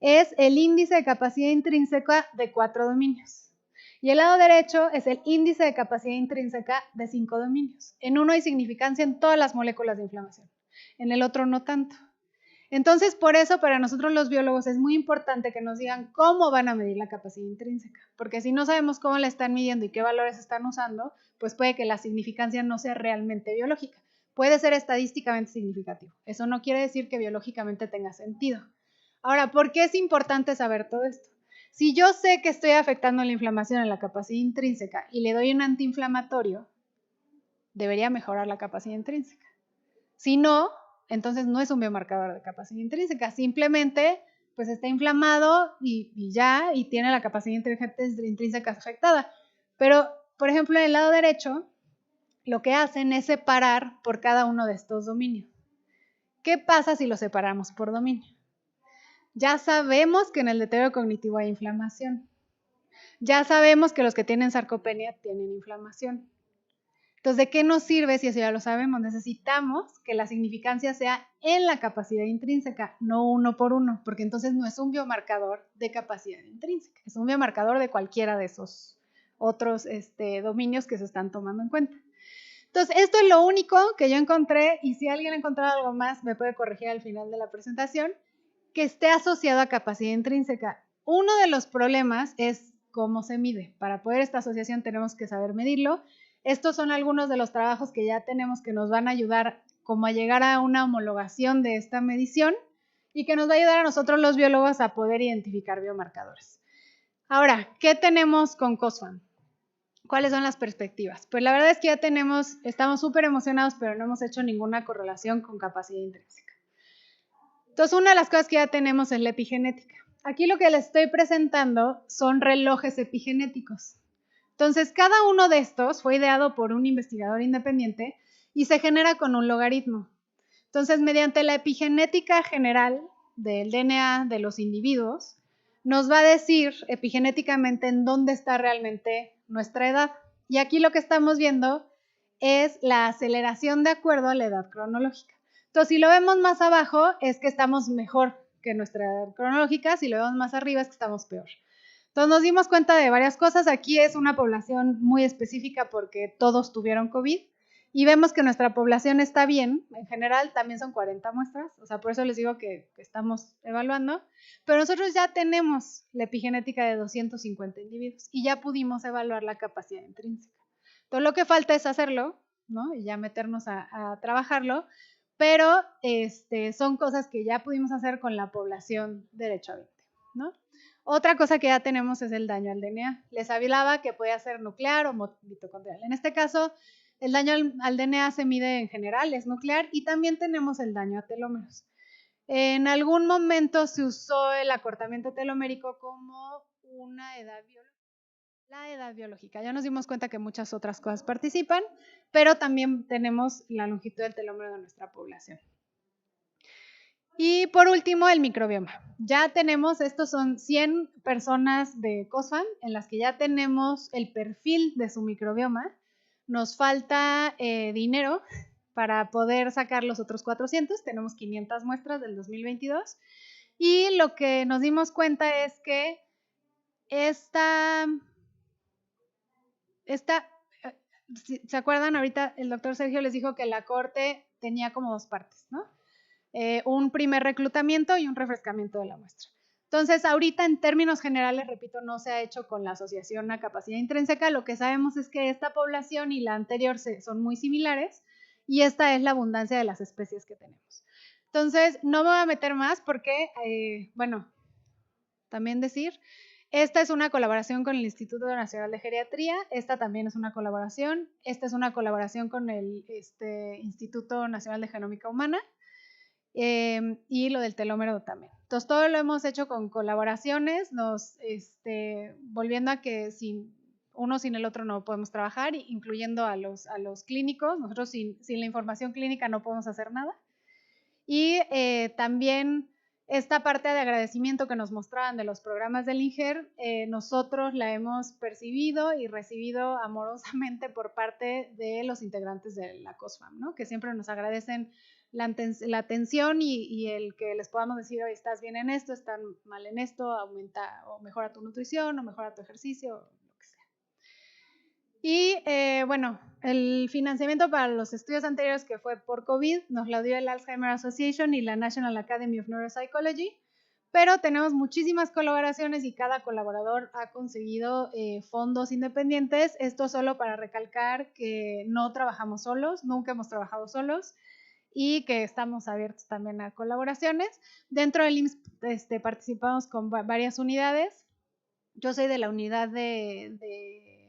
es el índice de capacidad intrínseca de 4 dominios. Y el lado derecho es el índice de capacidad intrínseca de 5 dominios. En uno hay significancia en todas las moléculas de inflamación, en el otro no tanto. Entonces, por eso para nosotros los biólogos es muy importante que nos digan cómo van a medir la capacidad intrínseca, porque si no sabemos cómo la están midiendo y qué valores están usando, pues puede que la significancia no sea realmente biológica. Puede ser estadísticamente significativo. Eso no quiere decir que biológicamente tenga sentido. Ahora, ¿por qué es importante saber todo esto? Si yo sé que estoy afectando la inflamación en la capacidad intrínseca y le doy un antiinflamatorio, debería mejorar la capacidad intrínseca. Si no, entonces no es un biomarcador de capacidad intrínseca, simplemente pues está inflamado y ya, y tiene la capacidad intrínseca afectada. Pero, por ejemplo, en el lado derecho, lo que hacen es separar por cada uno de estos dominios. ¿Qué pasa si lo separamos por dominio? Ya sabemos que en el deterioro cognitivo hay inflamación. Ya sabemos que los que tienen sarcopenia tienen inflamación. Entonces, ¿de qué nos sirve si eso ya lo sabemos? Necesitamos que la significancia sea en la capacidad intrínseca, no uno por uno, porque entonces no es un biomarcador de capacidad intrínseca, es un biomarcador de cualquiera de esos otros dominios que se están tomando en cuenta. Entonces, esto es lo único que yo encontré, y si alguien ha encontrado algo más, me puede corregir al final de la presentación, que esté asociado a capacidad intrínseca. Uno de los problemas es cómo se mide. Para poder esta asociación tenemos que saber medirlo. Estos son algunos de los trabajos que ya tenemos que nos van a ayudar como a llegar a una homologación de esta medición y que nos va a ayudar a nosotros los biólogos a poder identificar biomarcadores. Ahora, ¿qué tenemos con COSFAM? ¿Cuáles son las perspectivas? Pues la verdad es que ya estamos súper emocionados, pero no hemos hecho ninguna correlación con capacidad intrínseca. Entonces, una de las cosas que ya tenemos es la epigenética. Aquí lo que les estoy presentando son relojes epigenéticos. Entonces, cada uno de estos fue ideado por un investigador independiente y se genera con un logaritmo. Entonces, mediante la epigenética general del DNA de los individuos, nos va a decir epigenéticamente en dónde está realmente nuestra edad. Y aquí lo que estamos viendo es la aceleración de acuerdo a la edad cronológica. Entonces, si lo vemos más abajo, es que estamos mejor que nuestra edad cronológica. Si lo vemos más arriba, es que estamos peor. Entonces, nos dimos cuenta de varias cosas. Aquí es una población muy específica porque todos tuvieron COVID. Y vemos que nuestra población está bien. En general, también son 40 muestras. O sea, por eso les digo que estamos evaluando. Pero nosotros ya tenemos la epigenética de 250 individuos y ya pudimos evaluar la capacidad intrínseca. Entonces, lo que falta es hacerlo, ¿no? Y ya meternos a trabajarlo. Pero son cosas que ya pudimos hacer con la población derechohabiente, ¿no? Otra cosa que ya tenemos es el daño al DNA. Les hablaba que puede ser nuclear o mitocondrial. En este caso, el daño al DNA se mide en general, es nuclear, y también tenemos el daño a telómeros. En algún momento se usó el acortamiento telomérico como una edad biológica. La edad biológica. Ya nos dimos cuenta que muchas otras cosas participan, pero también tenemos la longitud del telómero de nuestra población. Y por último, el microbioma. Ya tenemos, estos son 100 personas de COSFAM en las que ya tenemos el perfil de su microbioma. Nos falta dinero para poder sacar los otros 400. Tenemos 500 muestras del 2022. Y lo que nos dimos cuenta es que ¿se acuerdan? Ahorita el doctor Sergio les dijo que la cohorte tenía como dos partes, ¿no? Un primer reclutamiento y un refrescamiento de la muestra. Entonces, ahorita en términos generales, repito, no se ha hecho con la asociación a capacidad intrínseca. Lo que sabemos es que esta población y la anterior son muy similares y esta es la abundancia de las especies que tenemos. Entonces, no me voy a meter más porque, también decir, esta es una colaboración con el Instituto Nacional de Geriatría, esta también es una colaboración, esta es una colaboración con el Instituto Nacional de Genómica Humana, y lo del telómero también. Entonces, todo lo hemos hecho con colaboraciones, volviendo a que sin el otro no podemos trabajar, incluyendo a los clínicos. Nosotros sin la información clínica no podemos hacer nada. Y también esta parte de agradecimiento que nos mostraban de los programas del INGER, nosotros la hemos percibido y recibido amorosamente por parte de los integrantes de la COSFAM, ¿no? Que siempre nos agradecen la atención y el que les podamos decir, oye, estás bien en esto, estás mal en esto, aumenta o mejora tu nutrición o mejora tu ejercicio, lo que sea. Y el financiamiento para los estudios anteriores, que fue por COVID, nos lo dio el Alzheimer Association y la National Academy of Neuropsychology, pero tenemos muchísimas colaboraciones y cada colaborador ha conseguido fondos independientes. Esto solo para recalcar que no trabajamos solos, nunca hemos trabajado solos y que estamos abiertos también a colaboraciones. Dentro del IMSS participamos con varias unidades. Yo soy de la unidad de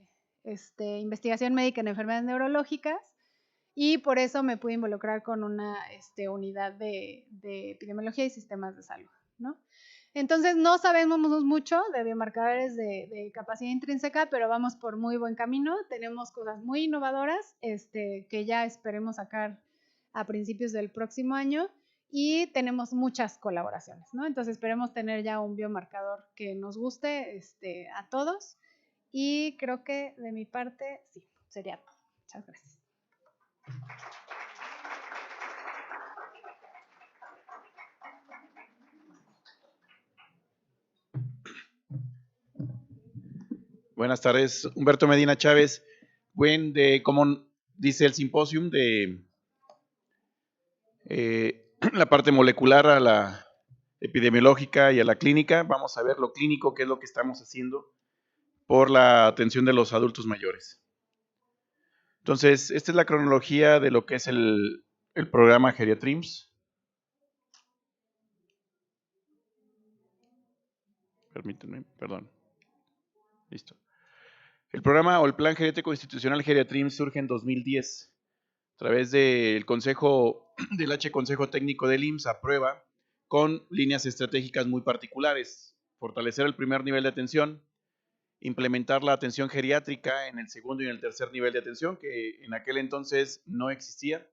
investigación médica en enfermedades neurológicas y por eso me pude involucrar con una unidad de epidemiología y sistemas de salud, ¿no? Entonces, no sabemos mucho de biomarcadores de capacidad intrínseca, pero vamos por muy buen camino. Tenemos cosas muy innovadoras que ya esperemos sacar a principios del próximo año y tenemos muchas colaboraciones, ¿no? Entonces, esperemos tener ya un biomarcador que nos guste a todos Y creo que de mi parte, sí, sería todo. Muchas gracias. Buenas tardes, Humberto Medina Chávez. Como dice el simposium, de la parte molecular a la epidemiológica y a la clínica. Vamos a ver lo clínico, qué es lo que estamos haciendo por la atención de los adultos mayores. Entonces, esta es la cronología de lo que es el programa Geriatrims. Permítanme, perdón. Listo. El programa o el Plan Geriátrico Institucional Geriatrims surge en 2010. A través del Consejo, del Consejo Técnico del IMSS, aprueba con líneas estratégicas muy particulares: fortalecer el primer nivel de atención, implementar la atención geriátrica en el segundo y en el tercer nivel de atención, que en aquel entonces no existía,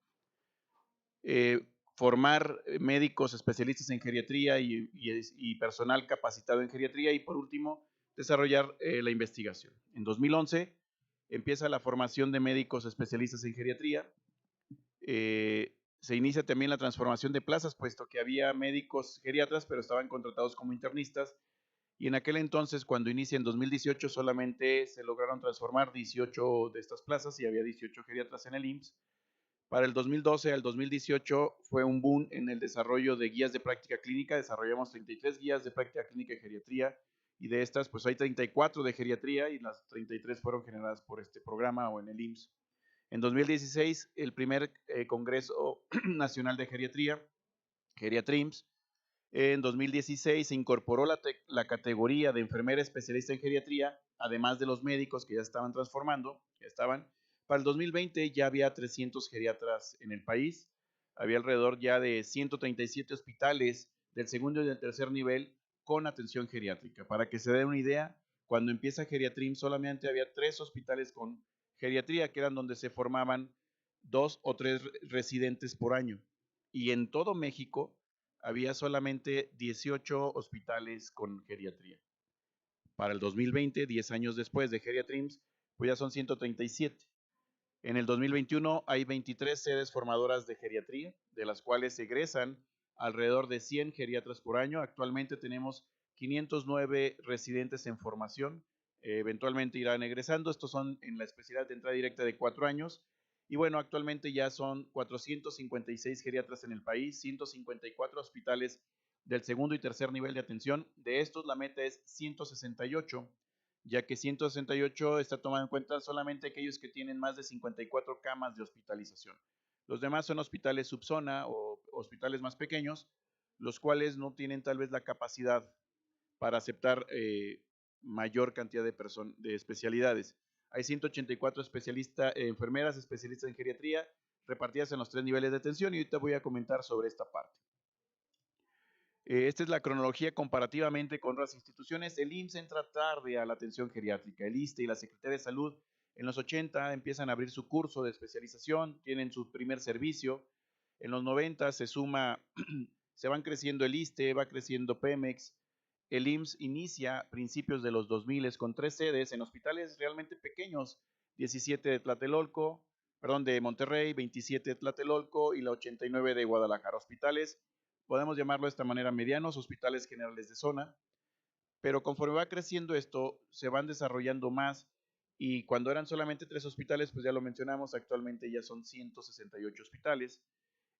formar médicos especialistas en geriatría y personal capacitado en geriatría, y por último, desarrollar la investigación. En 2011 empieza la formación de médicos especialistas en geriatría. Se inicia también la transformación de plazas, puesto que había médicos geriatras, pero estaban contratados como internistas, y en aquel entonces, cuando inicia en 2018, solamente se lograron transformar 18 de estas plazas y había 18 geriatras en el IMSS. Para el 2012 al 2018 fue un boom en el desarrollo de guías de práctica clínica. Desarrollamos 33 guías de práctica clínica en geriatría, y de estas pues hay 34 de geriatría, y las 33 fueron generadas por este programa o en el IMSS. En 2016, el primer Congreso Nacional de Geriatría, Geriatrims. En 2016 se incorporó la categoría de enfermera especialista en geriatría, además de los médicos que ya estaban transformando, Para el 2020 ya había 300 geriatras en el país, había alrededor ya de 137 hospitales del segundo y del tercer nivel con atención geriátrica. Para que se den una idea, cuando empieza Geriatrim solamente había 3 hospitales con geriatría, que eran donde se formaban 2 o 3 residentes por año. Y en todo México había solamente 18 hospitales con geriatría. Para el 2020, 10 años después de Geriatrims, pues ya son 137. En el 2021 hay 23 sedes formadoras de geriatría, de las cuales egresan alrededor de 100 geriatras por año. Actualmente tenemos 509 residentes en formación, eventualmente irán egresando. Estos son en la especialidad de entrada directa de 4 años. Y bueno, actualmente ya son 456 geriatras en el país, 154 hospitales del segundo y tercer nivel de atención. De estos, la meta es 168, ya que 168 está tomando en cuenta solamente aquellos que tienen más de 54 camas de hospitalización. Los demás son hospitales subzona o hospitales más pequeños, los cuales no tienen tal vez la capacidad para aceptar mayor cantidad de especialidades. Hay 184 enfermeras especialistas en geriatría repartidas en los 3 niveles de atención, y ahorita voy a comentar sobre esta parte. Esta es la cronología comparativamente con otras instituciones. El IMSS entra tarde a la atención geriátrica. El ISSSTE y la Secretaría de Salud en los 80 empiezan a abrir su curso de especialización, tienen su primer servicio. En los 90 se van creciendo el ISSSTE, va creciendo Pemex. El IMSS inicia a principios de los 2000 con 3 sedes en hospitales realmente pequeños: 17 de Monterrey, 27 de Tlatelolco y la 89 de Guadalajara. Hospitales, podemos llamarlo de esta manera, medianos, hospitales generales de zona. Pero conforme va creciendo esto, se van desarrollando más, y cuando eran solamente 3 hospitales, pues ya lo mencionamos, actualmente ya son 168 hospitales.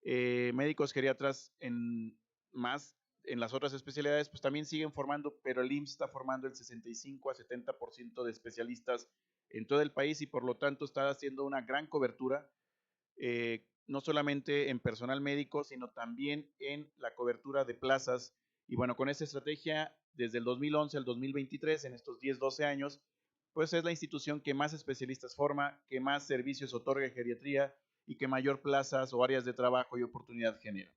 Médicos geriatras en las otras especialidades pues también siguen formando, pero el IMSS está formando el 65 a 70% de especialistas en todo el país, y por lo tanto está haciendo una gran cobertura, no solamente en personal médico, sino también en la cobertura de plazas. Y bueno, con esta estrategia, desde el 2011 al 2023, en estos 10-12 años, pues es la institución que más especialistas forma, que más servicios otorga en geriatría y que mayor plazas o áreas de trabajo y oportunidad genera.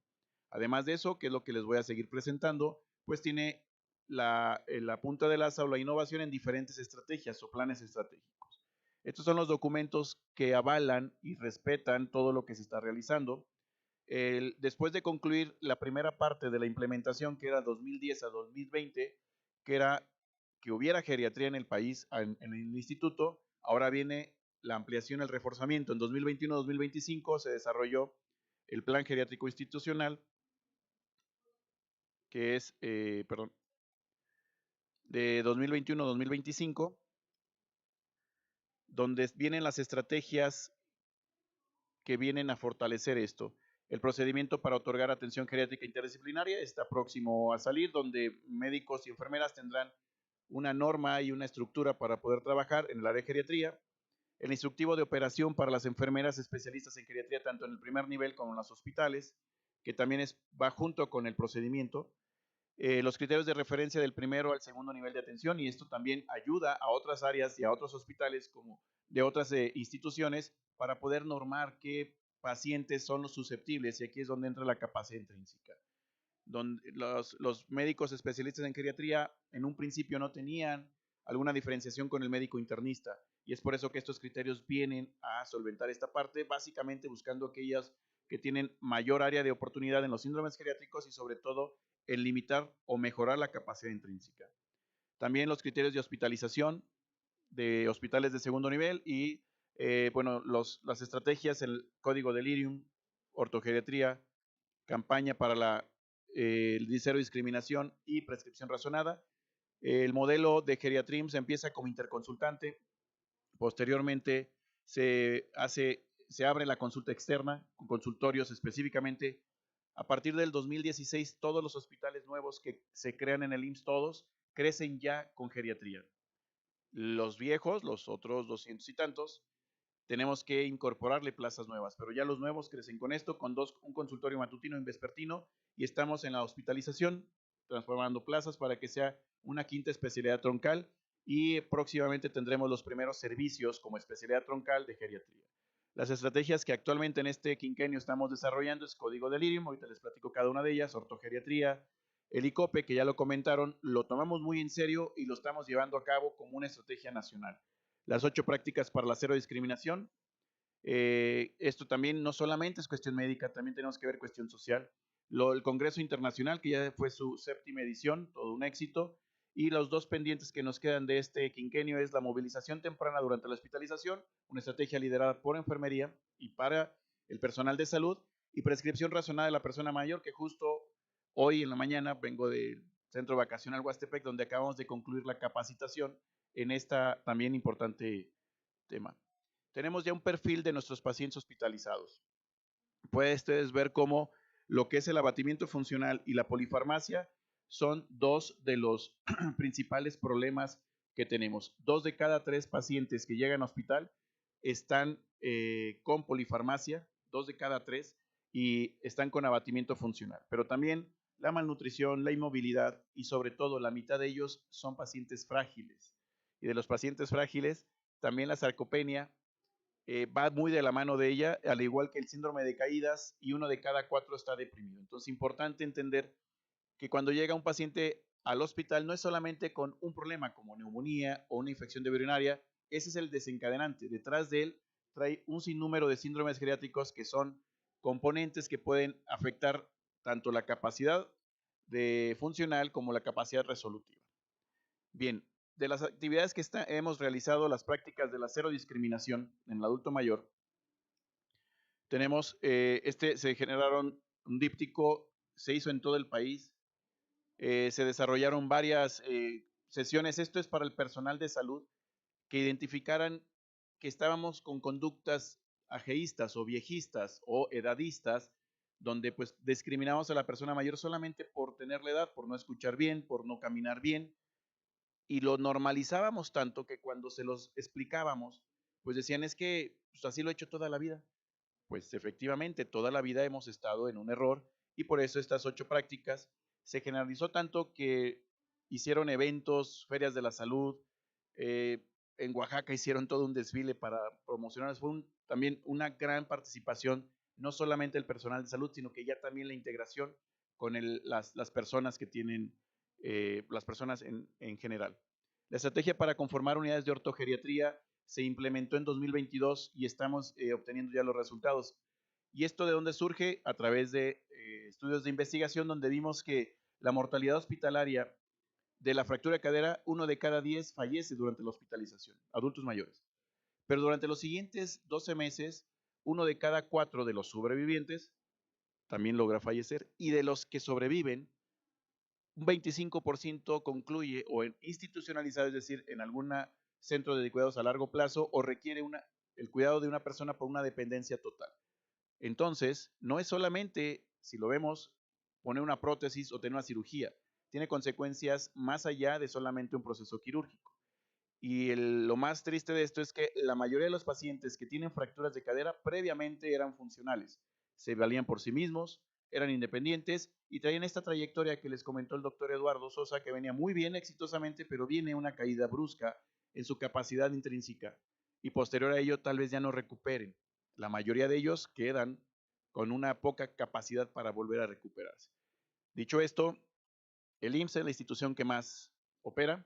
Además de eso, que es lo que les voy a seguir presentando, pues tiene la punta del asa o la innovación en diferentes estrategias o planes estratégicos. Estos son los documentos que avalan y respetan todo lo que se está realizando. Después de concluir la primera parte de la implementación, que era 2010 a 2020, que era que hubiera geriatría en el país, en el instituto. Ahora viene la ampliación, el reforzamiento. En 2021-2025 se desarrolló el Plan Geriátrico Institucional, que es, de 2021-2025, donde vienen las estrategias que vienen a fortalecer esto. El procedimiento para otorgar atención geriátrica interdisciplinaria está próximo a salir, donde médicos y enfermeras tendrán una norma y una estructura para poder trabajar en el área de geriatría. El instructivo de operación para las enfermeras especialistas en geriatría, tanto en el primer nivel como en los hospitales, que también va junto con el procedimiento. Los criterios de referencia del primero al segundo nivel de atención, y esto también ayuda a otras áreas y a otros hospitales como de otras instituciones para poder normar qué pacientes son los susceptibles, y aquí es donde entra la capacidad intrínseca. Donde los médicos especialistas en geriatría en un principio no tenían alguna diferenciación con el médico internista, y es por eso que estos criterios vienen a solventar esta parte, básicamente buscando aquellas que tienen mayor área de oportunidad en los síndromes geriátricos y sobre todo en limitar o mejorar la capacidad intrínseca. También los criterios de hospitalización de hospitales de segundo nivel y las estrategias, el código delirium, ortogeriatría, campaña para el cero discriminación y prescripción razonada. El modelo de geriatrim se empieza como interconsultante, posteriormente se abre la consulta externa con consultorios específicamente. A partir del 2016, todos los hospitales nuevos que se crean en el IMSS, todos crecen ya con geriatría. Los viejos, los otros 200 y tantos, tenemos que incorporarle plazas nuevas, pero ya los nuevos crecen con esto, con un consultorio matutino y vespertino, y estamos en la hospitalización, transformando plazas para que sea una quinta especialidad troncal, y próximamente tendremos los primeros servicios como especialidad troncal de geriatría. Las estrategias que actualmente en este quinquenio estamos desarrollando es código delirium, ahorita les platico cada una de ellas, ortogeriatría, el ICOPE, que ya lo comentaron, lo tomamos muy en serio y lo estamos llevando a cabo como una estrategia nacional. Las 8 prácticas para la cero discriminación. Esto también no solamente es cuestión médica, también tenemos que ver cuestión social. El Congreso Internacional, que ya fue su 7ª edición, todo un éxito. Y los 2 pendientes que nos quedan de este quinquenio es la movilización temprana durante la hospitalización, una estrategia liderada por enfermería y para el personal de salud, y prescripción razonada de la persona mayor, que justo hoy en la mañana vengo del Centro Vacacional Huastepec, donde acabamos de concluir la capacitación en esta también importante tema. Tenemos ya un perfil de nuestros pacientes hospitalizados. Pueden ustedes ver cómo lo que es el abatimiento funcional y la polifarmacia son 2 de los principales problemas que tenemos. 2 de cada 3 pacientes que llegan al hospital están con polifarmacia, 2 de cada 3, y están con abatimiento funcional. Pero también la malnutrición, la inmovilidad y sobre todo la mitad de ellos son pacientes frágiles. Y de los pacientes frágiles, también la sarcopenia va muy de la mano de ella, al igual que el síndrome de caídas, y 1 de cada 4 está deprimido. Entonces, es importante entender que cuando llega un paciente al hospital no es solamente con un problema como neumonía o una infección de vía urinaria, ese es el desencadenante. Detrás de él trae un sinnúmero de síndromes geriátricos que son componentes que pueden afectar tanto la capacidad funcional como la capacidad resolutiva. Bien, de las actividades que hemos realizado, las prácticas de la cero discriminación en el adulto mayor, tenemos, se generaron un díptico, se hizo en todo el país, se desarrollaron varias sesiones. Esto es para el personal de salud, que identificaran que estábamos con conductas ageístas o viejistas o edadistas, donde pues discriminamos a la persona mayor solamente por tener la edad, por no escuchar bien, por no caminar bien, y lo normalizábamos tanto que cuando se los explicábamos, pues decían, es que pues, así lo he hecho toda la vida. Pues efectivamente, toda la vida hemos estado en un error, y por eso estas 8 prácticas se generalizó tanto que hicieron eventos, ferias de la salud, en Oaxaca hicieron todo un desfile para promocionar. Fue también una gran participación, no solamente el personal de salud, sino que ya también la integración con las personas que tienen, las personas en general. La estrategia para conformar unidades de ortogeriatría se implementó en 2022 y estamos obteniendo ya los resultados. ¿Y esto de dónde surge? A través de estudios de investigación, donde vimos que la mortalidad hospitalaria de la fractura de cadera, 1 de cada 10 fallece durante la hospitalización, adultos mayores. Pero durante los siguientes 12 meses, 1 de cada 4 de los sobrevivientes también logra fallecer, y de los que sobreviven, un 25% concluye o institucionalizado, es decir, en algún centro de cuidados a largo plazo, o requiere el cuidado de una persona por una dependencia total. Entonces, no es solamente, si lo vemos, poner una prótesis o tener una cirugía, tiene consecuencias más allá de solamente un proceso quirúrgico. Y lo más triste de esto es que la mayoría de los pacientes que tienen fracturas de cadera previamente eran funcionales, se valían por sí mismos, eran independientes y traían esta trayectoria que les comentó el doctor Eduardo Sosa, que venía muy bien exitosamente, pero viene una caída brusca en su capacidad intrínseca y posterior a ello tal vez ya no recuperen. La mayoría de ellos quedan con una poca capacidad para volver a recuperarse. Dicho esto, el IMSS es la institución que más opera,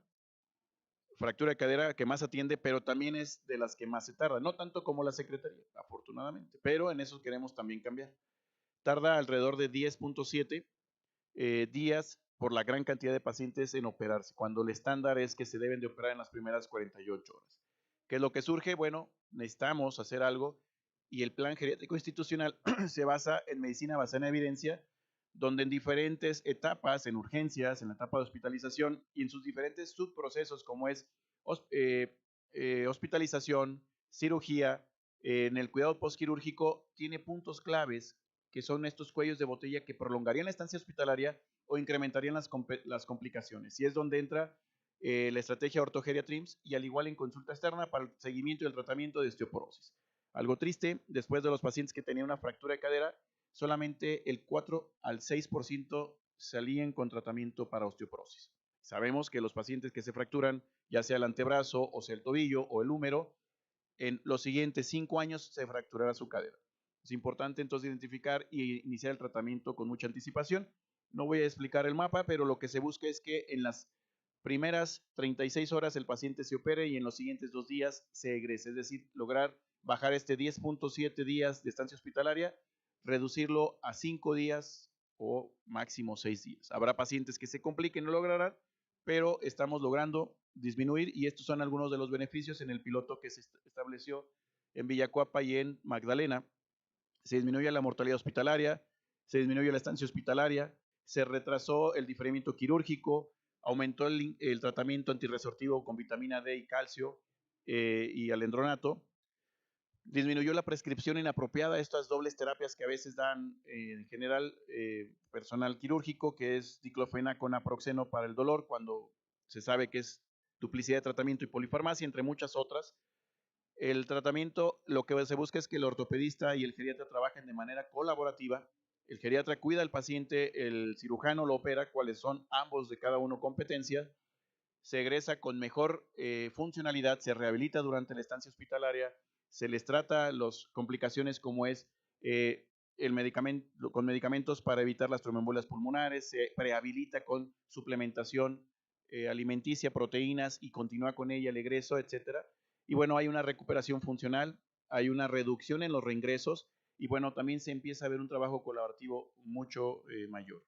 fractura de cadera que más atiende, pero también es de las que más se tarda, no tanto como la Secretaría, afortunadamente, pero en eso queremos también cambiar. Tarda alrededor de 10.7 días por la gran cantidad de pacientes en operarse, cuando el estándar es que se deben de operar en las primeras 48 horas. ¿Qué es lo que surge? Bueno, necesitamos hacer algo y el plan geriátrico institucional se basa en medicina basada en evidencia, donde en diferentes etapas, en urgencias, en la etapa de hospitalización y en sus diferentes subprocesos como es hospitalización, cirugía, en el cuidado postquirúrgico, tiene puntos claves que son estos cuellos de botella que prolongarían la estancia hospitalaria o incrementarían las complicaciones. Y es donde entra la estrategia ortogeriatrims y al igual en consulta externa para el seguimiento y el tratamiento de osteoporosis. Algo triste, después de los pacientes que tenían una fractura de cadera, solamente el 4 al 6% salían con tratamiento para osteoporosis. Sabemos que los pacientes que se fracturan, ya sea el antebrazo o sea el tobillo o el húmero, en los siguientes 5 años se fracturará su cadera. Es importante entonces identificar y iniciar el tratamiento con mucha anticipación. No voy a explicar el mapa, pero lo que se busca es que en las primeras 36 horas el paciente se opere y en los siguientes 2 días se egrese, es decir, lograr bajar este 10.7 días de estancia hospitalaria, reducirlo a 5 días o máximo 6 días. Habrá pacientes que se compliquen y no lograrán, pero estamos logrando disminuir y estos son algunos de los beneficios en el piloto que se estableció en Villacuapa y en Magdalena. Se disminuyó la mortalidad hospitalaria, se disminuyó la estancia hospitalaria, se retrasó el diferimiento quirúrgico, aumentó el tratamiento antirresortivo con vitamina D y calcio y alendronato, disminuyó la prescripción inapropiada, estas dobles terapias que a veces dan en general personal quirúrgico, que es diclofenac con naproxeno para el dolor, cuando se sabe que es duplicidad de tratamiento y polifarmacia, entre muchas otras. El tratamiento, lo que se busca es que el ortopedista y el geriatra trabajen de manera colaborativa. El geriatra cuida al paciente, el cirujano lo opera, cuáles son ambos de cada uno competencia. Se egresa con mejor funcionalidad, se rehabilita durante la estancia hospitalaria, se les trata las complicaciones como es con medicamentos para evitar las tromboembolisas pulmonares, se prehabilita con suplementación alimenticia, proteínas y continúa con ella el egreso, etcétera. Y bueno, hay una recuperación funcional, hay una reducción en los reingresos y bueno, también se empieza a ver un trabajo colaborativo mucho mayor.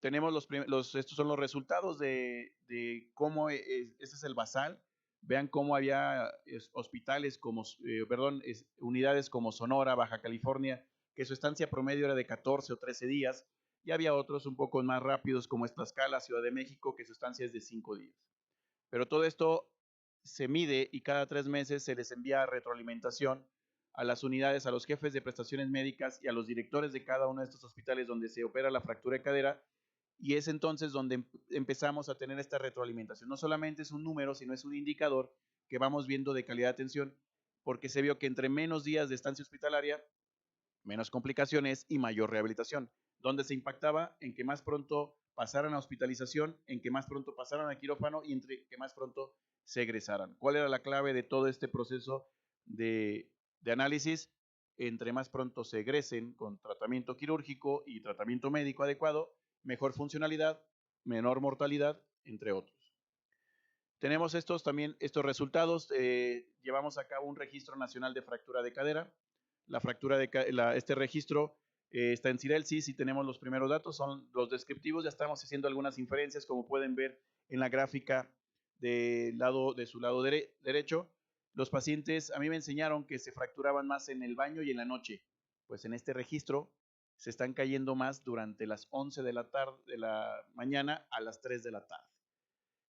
Tenemos estos son los resultados de cómo, este es el basal. Vean cómo había hospitales como, unidades como Sonora, Baja California, que su estancia promedio era de 14 o 13 días, y había otros un poco más rápidos como Tlaxcala, Ciudad de México, que su estancia es de 5 días. Pero todo esto se mide y cada 3 meses se les envía retroalimentación a las unidades, a los jefes de prestaciones médicas y a los directores de cada uno de estos hospitales donde se opera la fractura de cadera, y es entonces donde empezamos a tener esta retroalimentación. No solamente es un número, sino es un indicador que vamos viendo de calidad de atención, porque se vio que entre menos días de estancia hospitalaria, menos complicaciones y mayor rehabilitación. Donde se impactaba en que más pronto pasaran a hospitalización, en que más pronto pasaran a quirófano y entre que más pronto se egresaran. ¿Cuál era la clave de todo este proceso de análisis? Entre más pronto se egresen con tratamiento quirúrgico y tratamiento médico adecuado, mejor funcionalidad, menor mortalidad, entre otros. Tenemos estos resultados. Llevamos a cabo un registro nacional de fractura de cadera. Este registro Stancirel sí tenemos los primeros datos, son los descriptivos, ya estamos haciendo algunas inferencias, como pueden ver en la gráfica de su lado derecho. Los pacientes, a mí me enseñaron que se fracturaban más en el baño y en la noche, pues en este registro se están cayendo más durante las 11 de la mañana a las 3 de la tarde.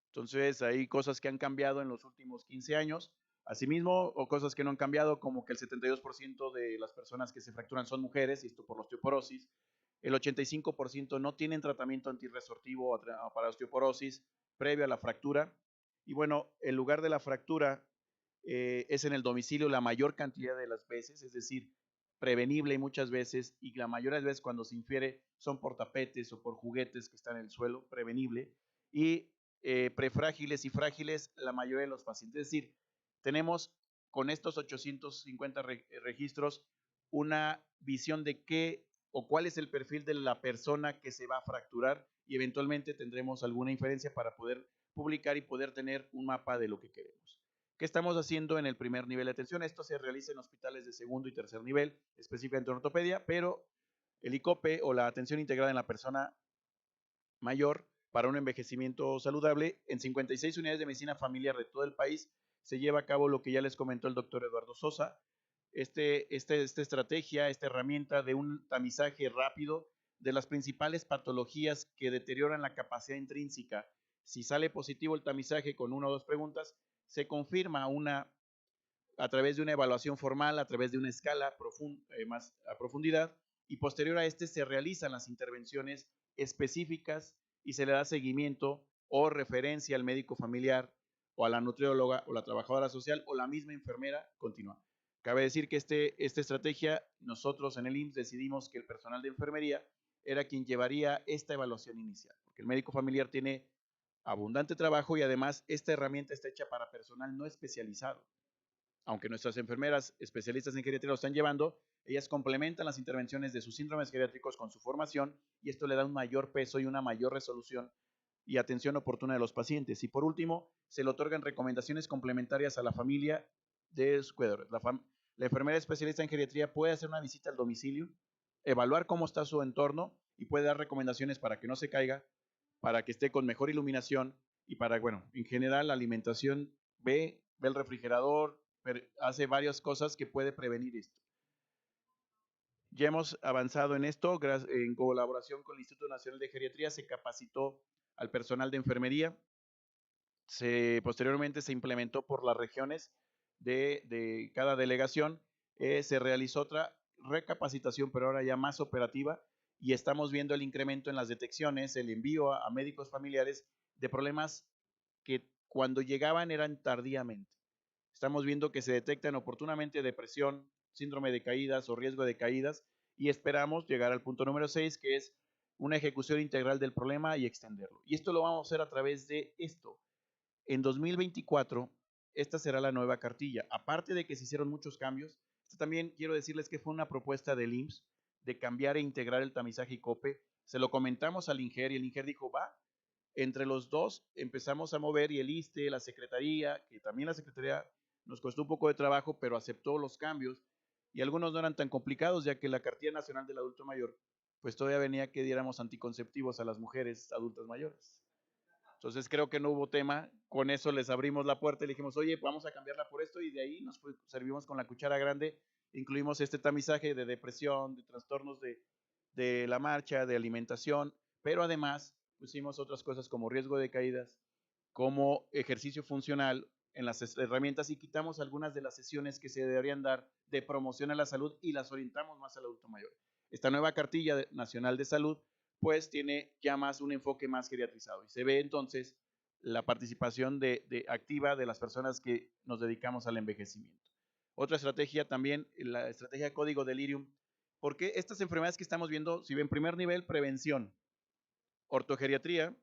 Entonces hay cosas que han cambiado en los últimos 15 años. Asimismo, o cosas que no han cambiado, como que el 72% de las personas que se fracturan son mujeres, y esto por la osteoporosis. El 85% no tienen tratamiento antirresortivo para osteoporosis previo a la fractura. Y bueno, el lugar de la fractura es en el domicilio la mayor cantidad de las veces, es decir, prevenible muchas veces, y la mayoría de las veces cuando se infiere son por tapetes o por juguetes que están en el suelo, prevenible. Y prefrágiles y frágiles, la mayoría de los pacientes. Es decir, tenemos con estos 850 registros una visión de qué o cuál es el perfil de la persona que se va a fracturar, y eventualmente tendremos alguna inferencia para poder publicar y poder tener un mapa de lo que queremos. ¿Qué estamos haciendo en el primer nivel de atención? Esto se realiza en hospitales de segundo y tercer nivel, específicamente en ortopedia, pero el ICOPE o la atención integrada en la persona mayor para un envejecimiento saludable, en 56 unidades de medicina familiar de todo el país se lleva a cabo lo que ya les comentó el doctor Eduardo Sosa, esta estrategia, esta herramienta de un tamizaje rápido de las principales patologías que deterioran la capacidad intrínseca. Si sale positivo el tamizaje con una o dos preguntas, se confirma a través de una evaluación formal, a través de una escala más a profundidad, y posterior a este se realizan las intervenciones específicas y se le da seguimiento o referencia al médico familiar o a la nutrióloga o la trabajadora social o la misma enfermera continua. Cabe decir que esta estrategia, nosotros en el IMSS decidimos que el personal de enfermería era quien llevaría esta evaluación inicial, porque el médico familiar tiene abundante trabajo y además esta herramienta está hecha para personal no especializado. Aunque nuestras enfermeras especialistas en geriatría lo están llevando, ellas complementan las intervenciones de sus síndromes geriátricos con su formación, y esto le da un mayor peso y una mayor resolución y atención oportuna de los pacientes. Y por último, se le otorgan recomendaciones complementarias a la familia de su cuidador. La enfermera especialista en geriatría puede hacer una visita al domicilio, evaluar cómo está su entorno y puede dar recomendaciones para que no se caiga, para que esté con mejor iluminación y para, bueno, en general la alimentación, ve el refrigerador, hace varias cosas que puede prevenir esto. Ya hemos avanzado en esto, en colaboración con el Instituto Nacional de Geriatría se capacitó al personal de enfermería, posteriormente se implementó por las regiones de cada delegación, se realizó otra recapacitación, pero ahora ya más operativa, y estamos viendo el incremento en las detecciones, el envío a médicos familiares de problemas que cuando llegaban eran tardíamente. Estamos viendo que se detectan oportunamente depresión, síndrome de caídas o riesgo de caídas, y esperamos llegar al punto número 6, que es una ejecución integral del problema y extenderlo. Y esto lo vamos a hacer a través de esto. En 2024, esta será la nueva cartilla. Aparte de que se hicieron muchos cambios, también quiero decirles que fue una propuesta del IMSS de cambiar e integrar el tamizaje ICOPE. Se lo comentamos al INGER y el INGER dijo, va. Entre los dos empezamos a mover, y el ISSSTE, la Secretaría, que también la Secretaría nos costó un poco de trabajo, pero aceptó los cambios, y algunos no eran tan complicados, ya que la Cartilla Nacional del Adulto Mayor, pues todavía venía que diéramos anticonceptivos a las mujeres adultas mayores. Entonces creo que no hubo tema, con eso les abrimos la puerta y le dijimos, oye, vamos a cambiarla por esto, y de ahí nos servimos con la cuchara grande, incluimos este tamizaje de depresión, de trastornos de la marcha, de alimentación, pero además pusimos otras cosas como riesgo de caídas, como ejercicio funcional en las herramientas, y quitamos algunas de las sesiones que se deberían dar de promoción a la salud y las orientamos más al adulto mayor. Esta nueva cartilla nacional de salud pues tiene ya más un enfoque más geriatrizado, y se ve entonces la participación activa de las personas que nos dedicamos al envejecimiento. Otra estrategia también, la estrategia código delirium, porque estas enfermedades que estamos viendo, si ven primer nivel, prevención, ortogeriatría,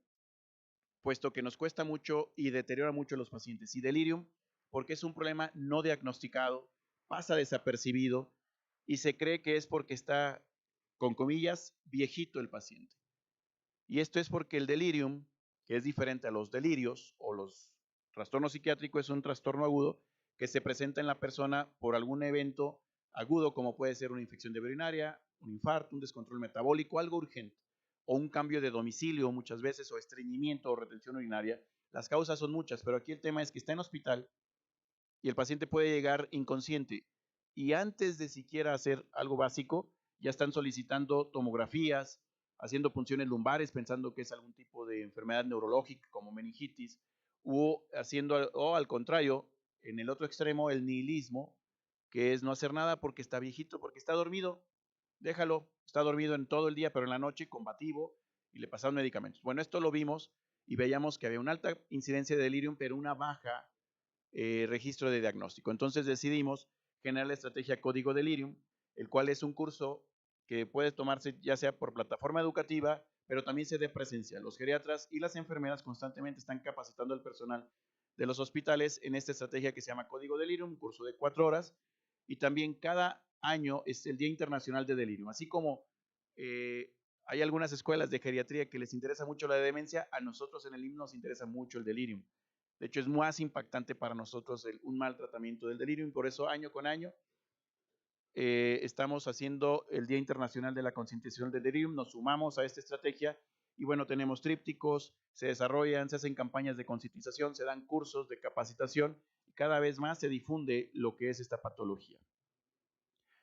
puesto que nos cuesta mucho y deteriora mucho a los pacientes, y delirium, porque es un problema no diagnosticado, pasa desapercibido, y se cree que es porque está, con comillas, viejito el paciente. Y esto es porque el delirium, que es diferente a los delirios o los trastornos psiquiátricos, es un trastorno agudo que se presenta en la persona por algún evento agudo, como puede ser una infección de vía urinaria, un infarto, un descontrol metabólico, algo urgente, o un cambio de domicilio muchas veces, o estreñimiento o retención urinaria. Las causas son muchas, pero aquí el tema es que está en hospital y el paciente puede llegar inconsciente y antes de siquiera hacer algo básico, ya están solicitando tomografías, haciendo punciones lumbares pensando que es algún tipo de enfermedad neurológica como meningitis, o al contrario, en el otro extremo, el nihilismo, que es no hacer nada porque está viejito, porque está dormido, déjalo, está dormido en todo el día, pero en la noche combativo y le pasaron medicamentos. Bueno, esto lo vimos y veíamos que había una alta incidencia de delirium, pero una baja registro de diagnóstico. Entonces decidimos generar la estrategia Código Delirium, el cual es un curso que puede tomarse ya sea por plataforma educativa, pero también se dé presencial. Los geriatras y las enfermeras constantemente están capacitando al personal de los hospitales en esta estrategia que se llama Código Delirium, un curso de 4 horas, y también cada año es el Día Internacional de Delirium. Así como hay algunas escuelas de geriatría que les interesa mucho la demencia, a nosotros en el IMSS nos interesa mucho el delirium. De hecho, es más impactante para nosotros un mal tratamiento del delirium, y por eso año con año estamos haciendo el Día Internacional de la Concientización del Delirium, nos sumamos a esta estrategia y bueno, tenemos trípticos, se desarrollan, se hacen campañas de concientización, se dan cursos de capacitación y cada vez más se difunde lo que es esta patología.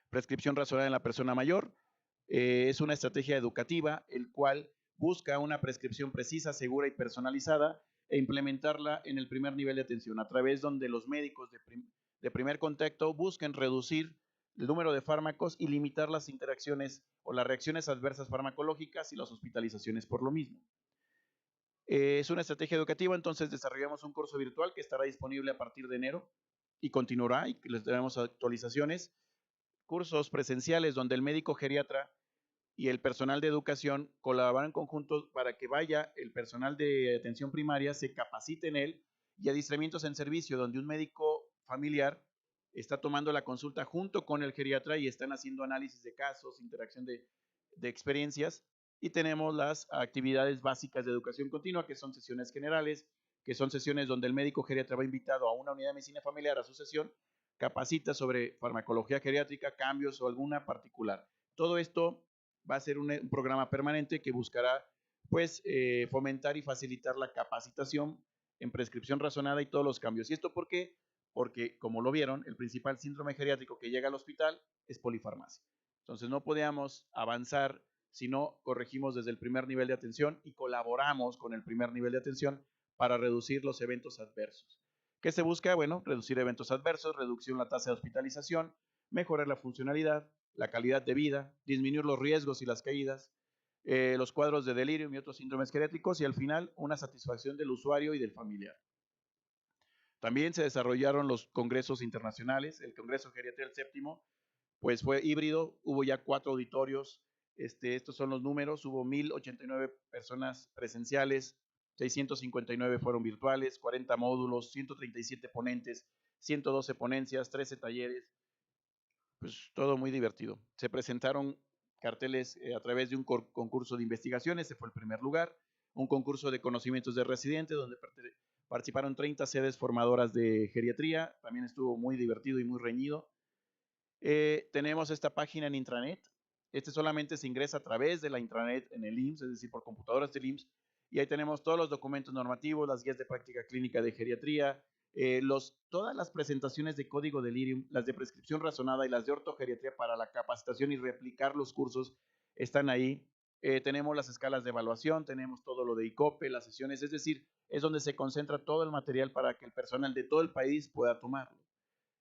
Prescripción razonada en la persona mayor es una estrategia educativa, el cual busca una prescripción precisa, segura y personalizada e implementarla en el primer nivel de atención, a través donde los médicos de primer contacto busquen reducir el número de fármacos y limitar las interacciones o las reacciones adversas farmacológicas y las hospitalizaciones por lo mismo. Es una estrategia educativa, entonces desarrollamos un curso virtual que estará disponible a partir de enero y continuará y les daremos actualizaciones. Cursos presenciales donde el médico geriatra y el personal de educación colaboran conjuntos para que vaya el personal de atención primaria, se capacite en él, y adiestramientos en servicio donde un médico familiar está tomando la consulta junto con el geriatra y están haciendo análisis de casos, interacción de experiencias, y tenemos las actividades básicas de educación continua, que son sesiones generales, que son sesiones donde el médico geriatra va invitado a una unidad de medicina familiar a su sesión, capacita sobre farmacología geriátrica, cambios o alguna particular. Todo esto va a ser un programa permanente que buscará pues fomentar y facilitar la capacitación en prescripción razonada y todos los cambios. ¿Y esto por qué? Porque, como lo vieron, el principal síndrome geriátrico que llega al hospital es polifarmacia. Entonces no podíamos avanzar si no corregimos desde el primer nivel de atención y colaboramos con el primer nivel de atención para reducir los eventos adversos. ¿Qué se busca? Bueno, reducir eventos adversos, reducción de la tasa de hospitalización, mejorar la funcionalidad, la calidad de vida, disminuir los riesgos y las caídas, los cuadros de delirium y otros síndromes geriátricos, y al final una satisfacción del usuario y del familiar. También se desarrollaron los congresos internacionales. El Congreso Geriatría el séptimo pues fue híbrido, hubo ya 4 auditorios, estos son los números, hubo 1089 personas presenciales, 659 fueron virtuales, 40 módulos, 137 ponentes, 112 ponencias, 13 talleres, pues todo muy divertido. Se presentaron carteles a través de un concurso de investigación, ese fue el primer lugar, un concurso de conocimientos de residente donde participaron 30 sedes formadoras de geriatría, también estuvo muy divertido y muy reñido. Tenemos esta página en intranet, solamente se ingresa a través de la intranet en el IMSS, es decir, por computadoras del IMSS, y ahí tenemos todos los documentos normativos, las guías de práctica clínica de geriatría, todas las presentaciones de Código Delirium, las de prescripción razonada y las de ortogeriatría para la capacitación y replicar los cursos están ahí. Tenemos las escalas de evaluación, tenemos todo lo de ICOPE, las sesiones, es decir, es donde se concentra todo el material para que el personal de todo el país pueda tomarlo.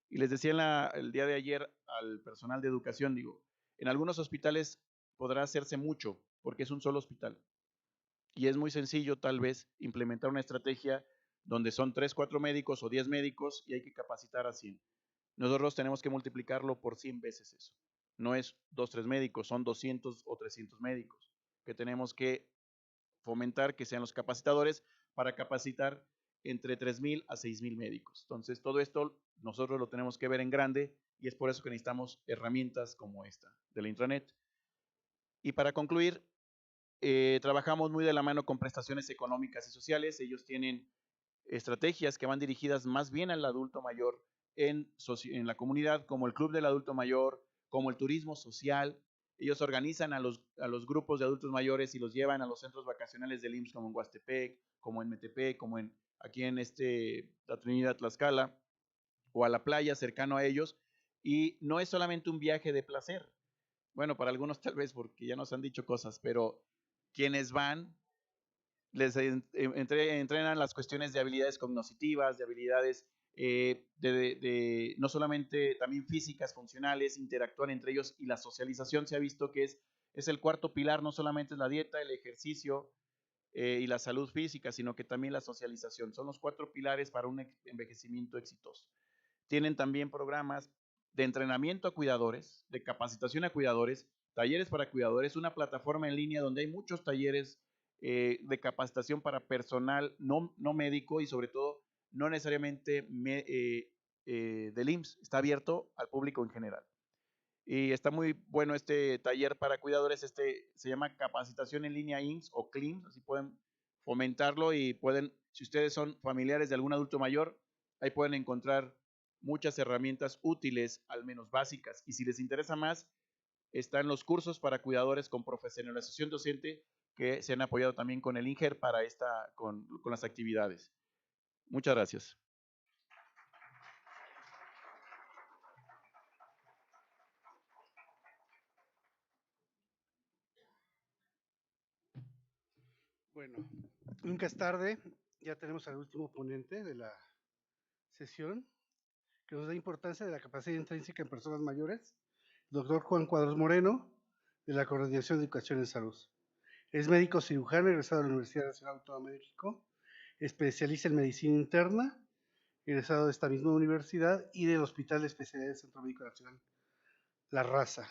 Y les decía el día de ayer al personal de educación, digo, en algunos hospitales podrá hacerse mucho porque es un solo hospital. Y es muy sencillo tal vez implementar una estrategia donde son 3, 4 médicos o 10 médicos y hay que capacitar a 100. Nosotros tenemos que multiplicarlo por 100 veces eso. No es 2, 3 médicos, son 200 o 300 médicos que tenemos que fomentar que sean los capacitadores para capacitar entre 3,000 a 6,000 médicos. Entonces, todo esto nosotros lo tenemos que ver en grande y es por eso que necesitamos herramientas como esta de la intranet. Y para concluir, trabajamos muy de la mano con prestaciones económicas y sociales. Ellos tienen estrategias que van dirigidas más bien al adulto mayor en la comunidad, como el Club del Adulto Mayor, como el turismo social. Ellos organizan a los grupos de adultos mayores y los llevan a los centros vacacionales del IMSS, como en Huastepec, como en Metepec, como aquí en la Trinidad Tlaxcala, o a la playa cercano a ellos. Y no es solamente un viaje de placer. Bueno, para algunos tal vez, porque ya nos han dicho cosas, pero quienes van les entrenan las cuestiones de habilidades cognitivas, de habilidades no solamente también físicas, funcionales, interactúan entre ellos, y la socialización se ha visto que es el cuarto pilar. No solamente es la dieta, el ejercicio y la salud física, sino que también la socialización. Son los 4 pilares para un envejecimiento exitoso. Tienen también programas de entrenamiento a cuidadores, de capacitación a cuidadores, talleres para cuidadores, una plataforma en línea donde hay muchos talleres de capacitación para personal no médico, y sobre todo no necesariamente del IMSS. Está abierto al público en general. Y está muy bueno este taller para cuidadores. Se llama Capacitación en Línea IMSS o CLIMS, así pueden fomentarlo, y pueden, si ustedes son familiares de algún adulto mayor, ahí pueden encontrar muchas herramientas útiles, al menos básicas. Y si les interesa más, están los cursos para cuidadores con profesionalización docente, que se han apoyado también con el INGER para con las actividades. Muchas gracias. Bueno, nunca es tarde. Ya tenemos al último ponente de la sesión, que nos da importancia de la capacidad intrínseca en personas mayores, el doctor Juan Cuadros Moreno, de la Coordinación de Educación en Salud. Es médico cirujano egresado de la Universidad Nacional Autónoma de México, especialista en medicina interna, egresado de esta misma universidad y del Hospital de Especialidades Centro Médico Nacional La Raza.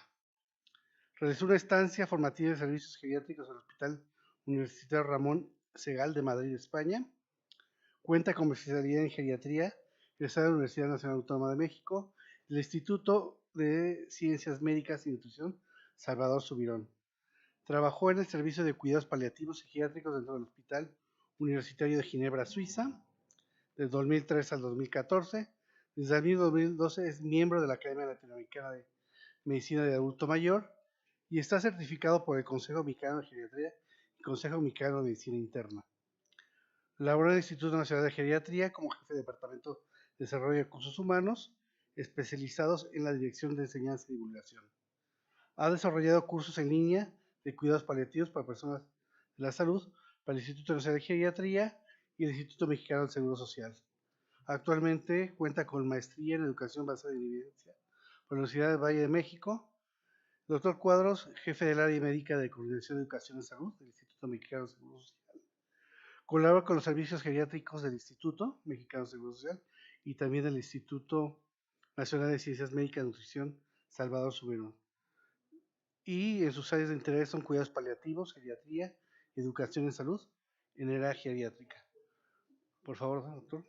Realizó una estancia formativa en servicios geriátricos en el Hospital Universitario Ramón Segal de Madrid, España. Cuenta con especialidad en geriatría, egresada de la Universidad Nacional Autónoma de México, del Instituto de Ciencias Médicas y Nutrición Salvador Subirón. Trabajó en el servicio de cuidados paliativos y geriátricos dentro del Hospital Universitario de Ginebra, Suiza, del 2003 al 2014. Desde el año 2012 es miembro de la Academia Latinoamericana de Medicina de Adulto Mayor y está certificado por el Consejo Mexicano de Geriatría y Consejo Mexicano de Medicina Interna. Laboró en el Instituto Nacional de Geriatría como jefe de Departamento de Desarrollo de Recursos Humanos, especializados en la Dirección de Enseñanza y Divulgación. Ha desarrollado cursos en línea de cuidados paliativos para personas de la salud para el Instituto Nacional de Geriatría y el Instituto Mexicano del Seguro Social. Actualmente cuenta con maestría en Educación Basada en Evidencia por la Universidad del Valle de México. Doctor Cuadros, jefe del área médica de Coordinación de Educación en Salud del Instituto Mexicano del Seguro Social. Colabora con los servicios geriátricos del Instituto Mexicano del Seguro Social y también del Instituto Nacional de Ciencias Médicas y Nutrición Salvador Subirón. Y en sus áreas de interés son cuidados paliativos, geriatría y educación en salud en el área geriátrica. Por favor, doctor.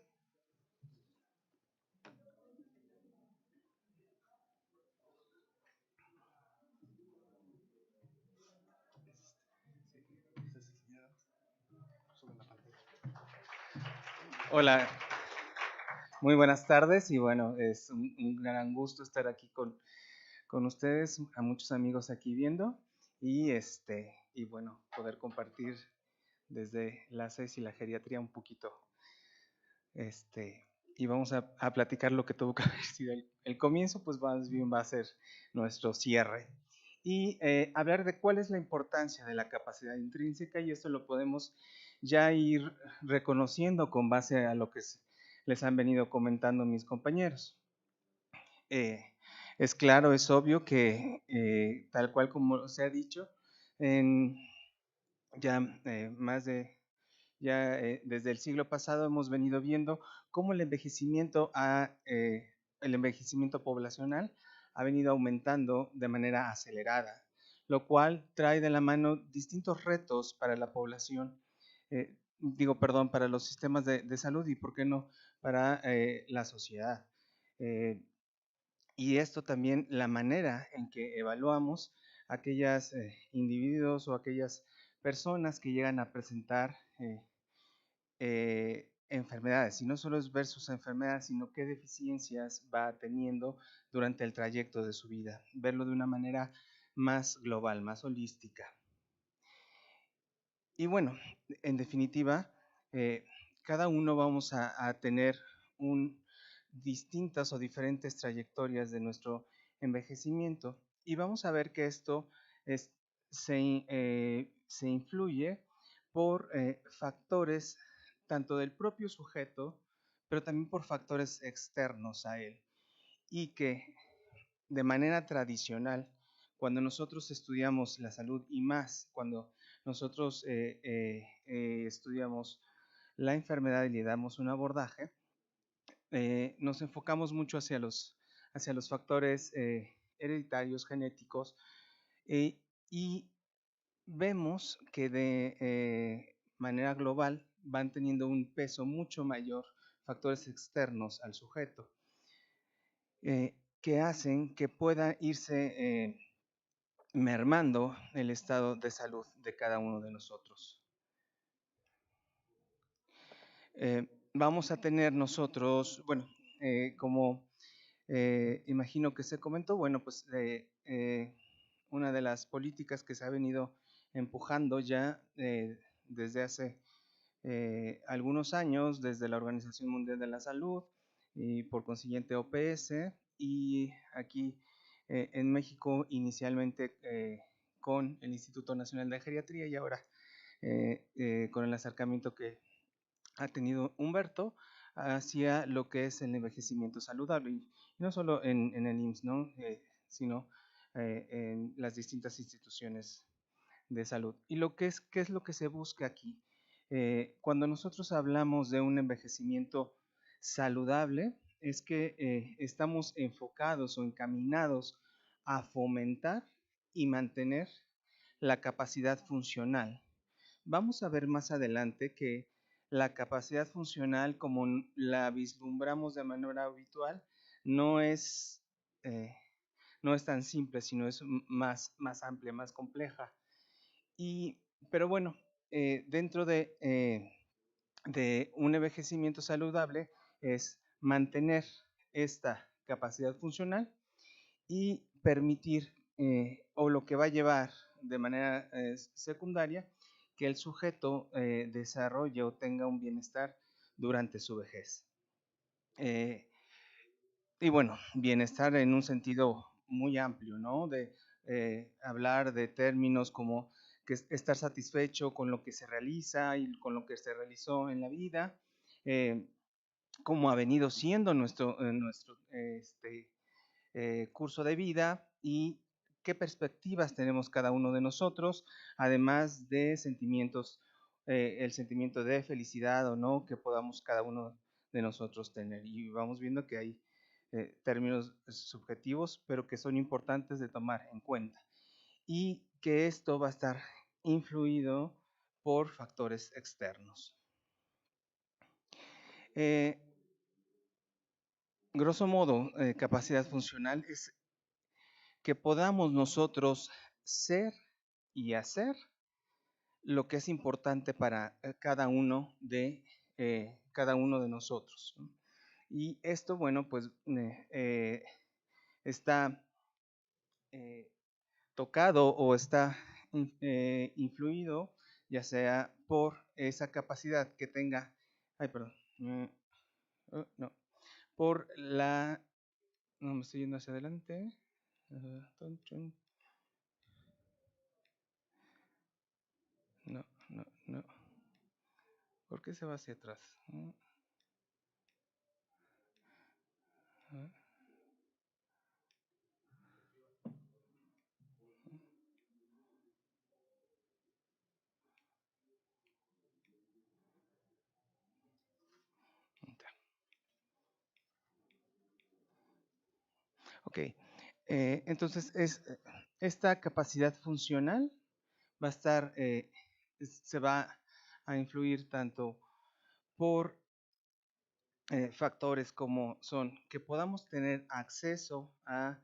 Hola, muy buenas tardes, y bueno, es un gran gusto estar aquí con ustedes, a muchos amigos aquí viendo, y bueno, poder compartir desde la CES y la geriatría un poquito, y vamos a platicar lo que tuvo que haber sido el comienzo, pues más bien va a ser nuestro cierre, y hablar de cuál es la importancia de la capacidad intrínseca, y esto lo podemos ya ir reconociendo con base a lo que les han venido comentando mis compañeros. Es claro, es obvio que tal cual como se ha dicho, desde el siglo pasado hemos venido viendo cómo el envejecimiento poblacional ha venido aumentando de manera acelerada, lo cual trae de la mano distintos retos para la población, para los sistemas de salud y, ¿por qué no?, para la sociedad. Y esto también, la manera en que evaluamos aquellos individuos o aquellas personas que llegan a presentar enfermedades, y no solo es ver sus enfermedades, sino qué deficiencias va teniendo durante el trayecto de su vida, verlo de una manera más global, más holística. Y bueno, en definitiva, cada uno vamos a tener distintas o diferentes trayectorias de nuestro envejecimiento, y vamos a ver que esto se influye por factores tanto del propio sujeto, pero también por factores externos a él, y que de manera tradicional, cuando nosotros estudiamos la salud, y más cuando nosotros estudiamos la enfermedad y le damos un abordaje, nos enfocamos mucho hacia los factores hereditarios, genéticos, y vemos que de manera global van teniendo un peso mucho mayor factores externos al sujeto, que hacen que pueda irse mermando el estado de salud de cada uno de nosotros. Vamos a tener nosotros, bueno, como imagino que se comentó, bueno, pues una de las políticas que se ha venido empujando ya desde hace algunos años, desde la Organización Mundial de la Salud y por consiguiente OPS, y aquí en México inicialmente con el Instituto Nacional de Geriatría, y ahora con el acercamiento que ha tenido Humberto hacia lo que es el envejecimiento saludable, y no solo en el IMSS, ¿no? Sino en las distintas instituciones de salud. ¿Y qué es lo que se busca aquí? Cuando nosotros hablamos de un envejecimiento saludable, es que estamos enfocados o encaminados a fomentar y mantener la capacidad funcional. Vamos a ver más adelante que la capacidad funcional, como la vislumbramos de manera habitual, no es tan simple, sino es más amplia, más compleja. Pero bueno, dentro de un envejecimiento saludable es mantener esta capacidad funcional y permitir, o lo que va a llevar de manera secundaria, que el sujeto desarrolle o tenga un bienestar durante su vejez. Y bueno, bienestar en un sentido muy amplio, ¿no? De hablar de términos como que estar satisfecho con lo que se realiza y con lo que se realizó en la vida, cómo ha venido siendo nuestro curso de vida, y qué perspectivas tenemos cada uno de nosotros, además de sentimientos, el sentimiento de felicidad o no que podamos cada uno de nosotros tener. Y vamos viendo que hay términos subjetivos, pero que son importantes de tomar en cuenta, y que esto va a estar influido por factores externos. Grosso modo, capacidad funcional es que podamos nosotros ser y hacer lo que es importante para cada uno de nosotros, ¿no? Y esto, bueno, pues está tocado o está influido, ya sea por esa capacidad que tenga, no, por la, no me estoy yendo hacia adelante, no, ¿por qué se va hacia atrás? Ok, entonces esta capacidad funcional va a estar, se va a influir tanto por factores como son que podamos tener acceso a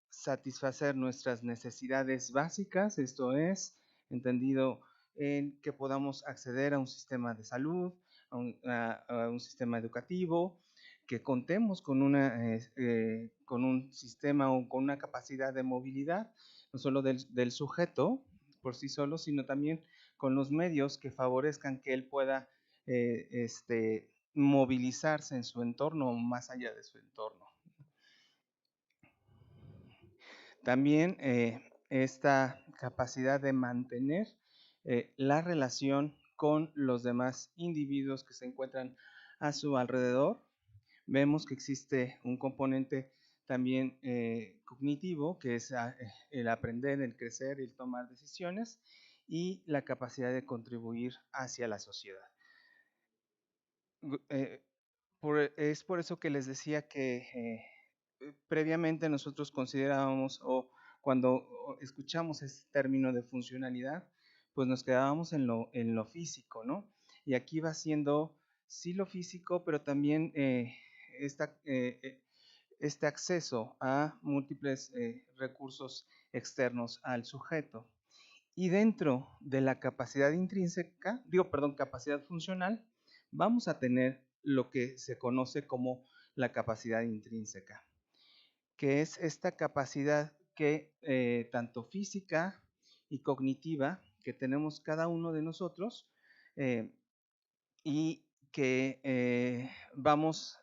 satisfacer nuestras necesidades básicas, esto es, entendido en que podamos acceder a un sistema de salud, a un sistema educativo, que contemos con, con un sistema o con una capacidad de movilidad, no solo del sujeto por sí solo, sino también con los medios que favorezcan que él pueda movilizarse en su entorno o más allá de su entorno. También esta capacidad de mantener la relación con los demás individuos que se encuentran a su alrededor. Vemos que existe un componente también cognitivo, que es el aprender, el crecer, el tomar decisiones, y la capacidad de contribuir hacia la sociedad. Es por eso que les decía que previamente nosotros considerábamos, o cuando escuchamos ese término de funcionalidad, pues nos quedábamos en lo físico, ¿no? Y aquí va siendo sí lo físico, pero también este acceso a múltiples recursos externos al sujeto. Y dentro de la capacidad intrínseca, capacidad funcional, vamos a tener lo que se conoce como la capacidad intrínseca, que es esta capacidad que tanto física y cognitiva que tenemos cada uno de nosotros y que vamos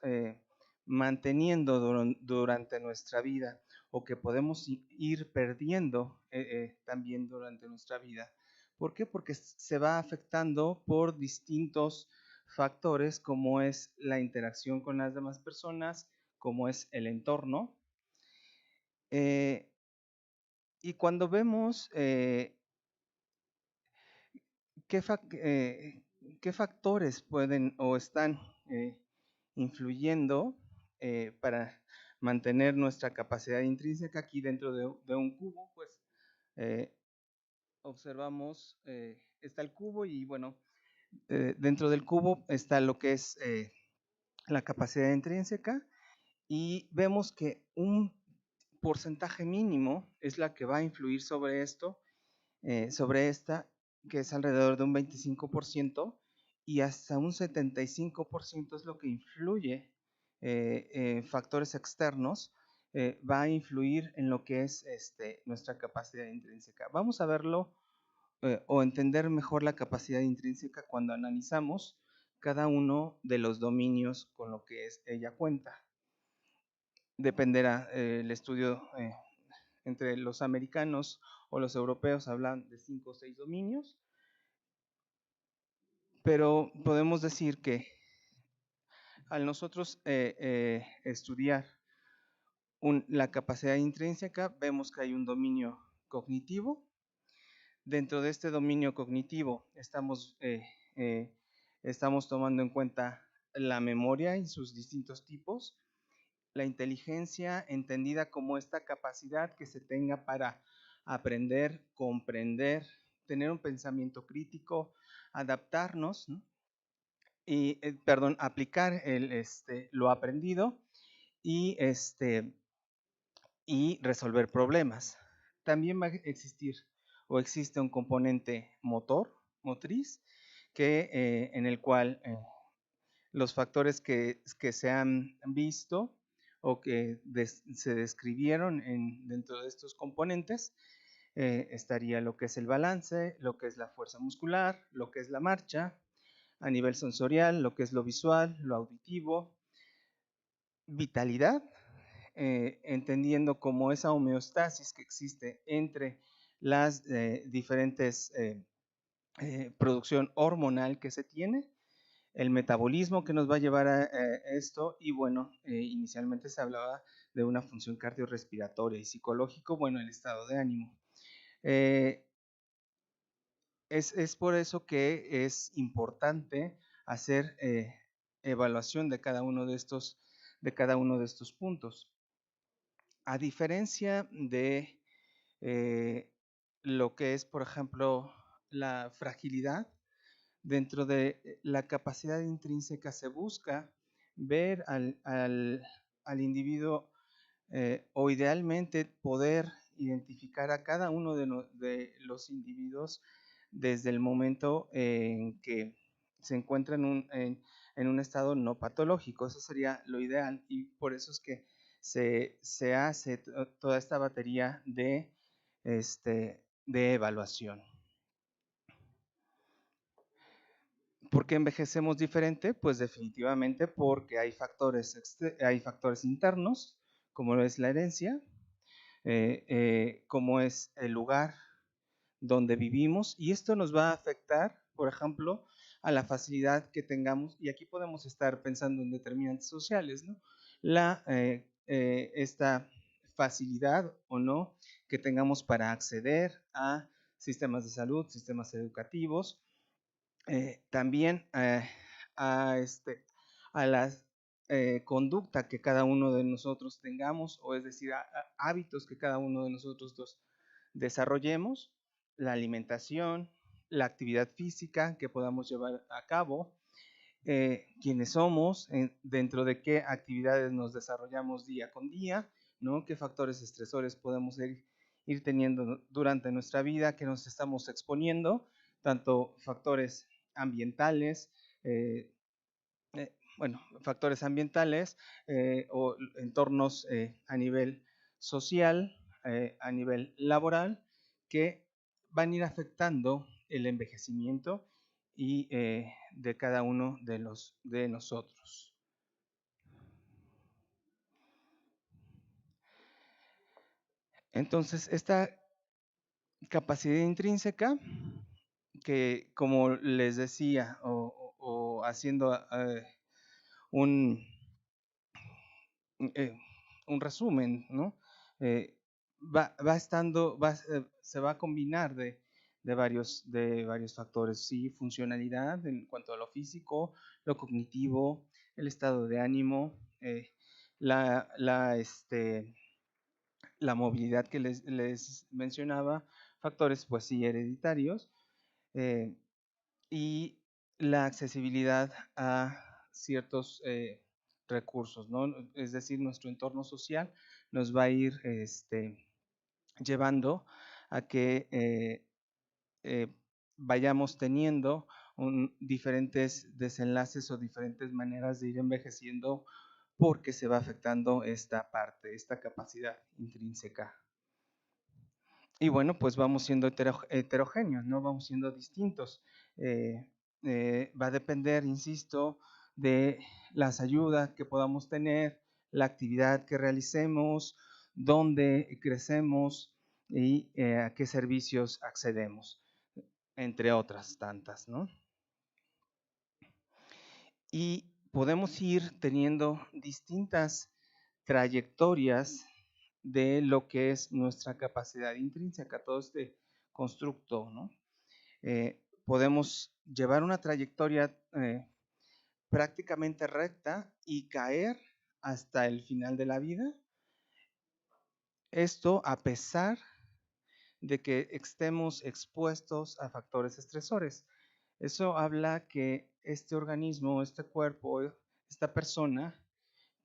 manteniendo durante nuestra vida, o que podemos ir perdiendo también durante nuestra vida. ¿Por qué? Porque se va afectando por distintos factores, como es la interacción con las demás personas, como es el entorno. Y cuando vemos qué factores pueden o están influyendo para mantener nuestra capacidad intrínseca aquí dentro de un cubo, pues observamos, está el cubo y bueno, dentro del cubo está lo que es la capacidad intrínseca, y vemos que un porcentaje mínimo es la que va a influir sobre esto, sobre esta, que es alrededor de un 25%, y hasta un 75% es lo que influye factores externos, va a influir en lo que es nuestra capacidad intrínseca. Vamos a verlo o entender mejor la capacidad intrínseca cuando analizamos cada uno de los dominios con lo que ella cuenta. Dependerá el estudio entre los americanos o los europeos, hablan de 5 o 6 dominios, pero podemos decir que al nosotros estudiar la capacidad intrínseca, vemos que hay un dominio cognitivo. Dentro de este dominio cognitivo estamos tomando en cuenta la memoria y sus distintos tipos, la inteligencia entendida como esta capacidad que se tenga para aprender, comprender, tener un pensamiento crítico, adaptarnos, ¿no? Y, aplicar lo aprendido y, y resolver problemas. También va a existir o existe un componente motriz, en el cual los factores que se han visto o que se describieron dentro de estos componentes, estaría lo que es el balance, lo que es la fuerza muscular, lo que es la marcha, a nivel sensorial, lo que es lo visual, lo auditivo, vitalidad, entendiendo como esa homeostasis que existe entre las diferentes producción hormonal que se tiene, el metabolismo que nos va a llevar a esto, y bueno, inicialmente se hablaba de una función cardiorrespiratoria y psicológico, bueno, el estado de ánimo. Es por eso que es importante hacer evaluación de cada uno de estos puntos. A diferencia de lo que es, por ejemplo, la fragilidad, dentro de la capacidad intrínseca se busca ver al individuo o idealmente poder identificar a cada uno de los individuos desde el momento en que se encuentra en un estado no patológico. Eso sería lo ideal y por eso es que se hace toda esta batería de evaluación. ¿Por qué envejecemos diferente? Pues definitivamente porque hay factores internos, como es la herencia, como es el lugar donde vivimos, y esto nos va a afectar, por ejemplo, a la facilidad que tengamos, y aquí podemos estar pensando en determinantes sociales, ¿no? Esta facilidad o no que tengamos para acceder a sistemas de salud, sistemas educativos, también a la conducta que cada uno de nosotros tengamos, o es decir, a hábitos que cada uno de nosotros desarrollemos, la alimentación, la actividad física que podamos llevar a cabo, quiénes somos, dentro de qué actividades nos desarrollamos día con día, ¿no? Qué factores estresores podemos ir teniendo durante nuestra vida, que nos estamos exponiendo, tanto factores ambientales, factores ambientales o entornos a nivel social, a nivel laboral, que van a ir afectando el envejecimiento y de cada uno de nosotros. Entonces, esta capacidad intrínseca, que como les decía, o haciendo un resumen, ¿no? Se va a combinar de varios factores, sí, funcionalidad en cuanto a lo físico, lo cognitivo, el estado de ánimo, la, la, la movilidad que les mencionaba, factores pues sí hereditarios, y la accesibilidad a ciertos recursos, ¿no? Es decir, nuestro entorno social nos va a ir llevando a que vayamos teniendo diferentes desenlaces o diferentes maneras de ir envejeciendo, porque se va afectando esta parte, esta capacidad intrínseca. Y bueno, pues vamos siendo heterogéneos, ¿no? Vamos siendo distintos. Va a depender, insisto, de las ayudas que podamos tener, la actividad que realicemos, dónde crecemos y a qué servicios accedemos, entre otras tantas, ¿no? Y podemos ir teniendo distintas trayectorias de lo que es nuestra capacidad intrínseca, todo este constructo, ¿no? Podemos llevar una trayectoria prácticamente recta y caer hasta el final de la vida. Esto a pesar de que estemos expuestos a factores estresores. Eso habla que este organismo, este cuerpo, esta persona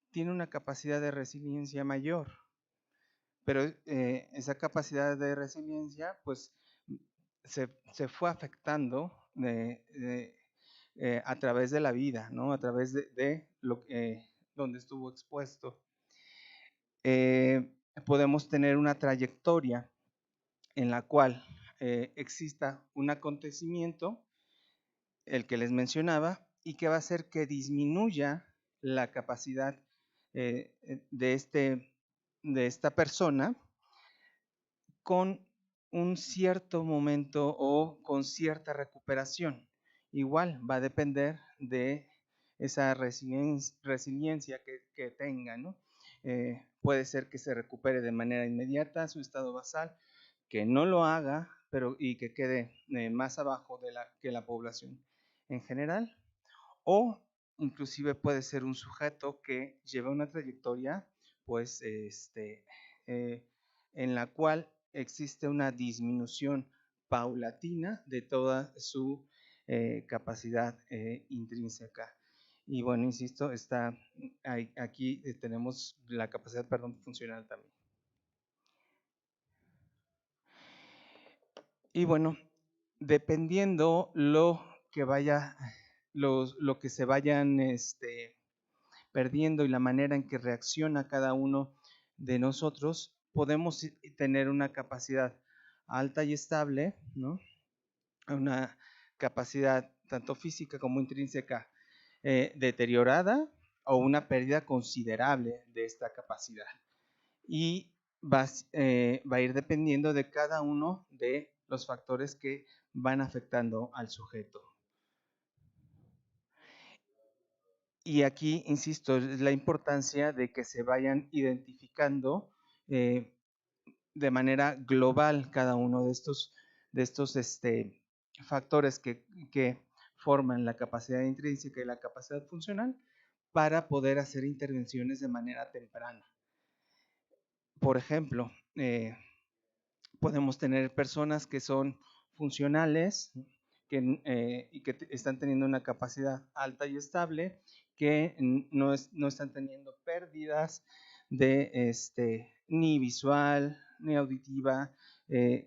tiene una capacidad de resiliencia mayor, pero esa capacidad de resiliencia pues se fue afectando a través de la vida, ¿no? A través de lo donde estuvo expuesto. Podemos tener una trayectoria en la cual exista un acontecimiento, el que les mencionaba, y que va a hacer que disminuya la capacidad de esta persona con un cierto momento o con cierta recuperación. Igual va a depender de esa resiliencia que tenga, ¿no? Puede ser que se recupere de manera inmediata su estado basal, que no lo haga, y que quede más abajo que la población en general, o inclusive puede ser un sujeto que lleva una trayectoria, pues, en la cual existe una disminución paulatina de toda su capacidad intrínseca. Y bueno, insisto, aquí tenemos la capacidad, funcional también. Y bueno, dependiendo lo que vaya lo que se vayan perdiendo y la manera en que reacciona cada uno de nosotros, podemos tener una capacidad alta y estable, ¿no? Una capacidad tanto física como intrínseca deteriorada o una pérdida considerable de esta capacidad. Y va a ir dependiendo de cada uno de los factores que van afectando al sujeto. Y aquí, insisto, es la importancia de que se vayan identificando de manera global cada uno de estos factores que forman la capacidad intrínseca y la capacidad funcional para poder hacer intervenciones de manera temprana. Por ejemplo, podemos tener personas que son funcionales y que están teniendo una capacidad alta y estable, que no están teniendo pérdidas ni visual ni auditiva,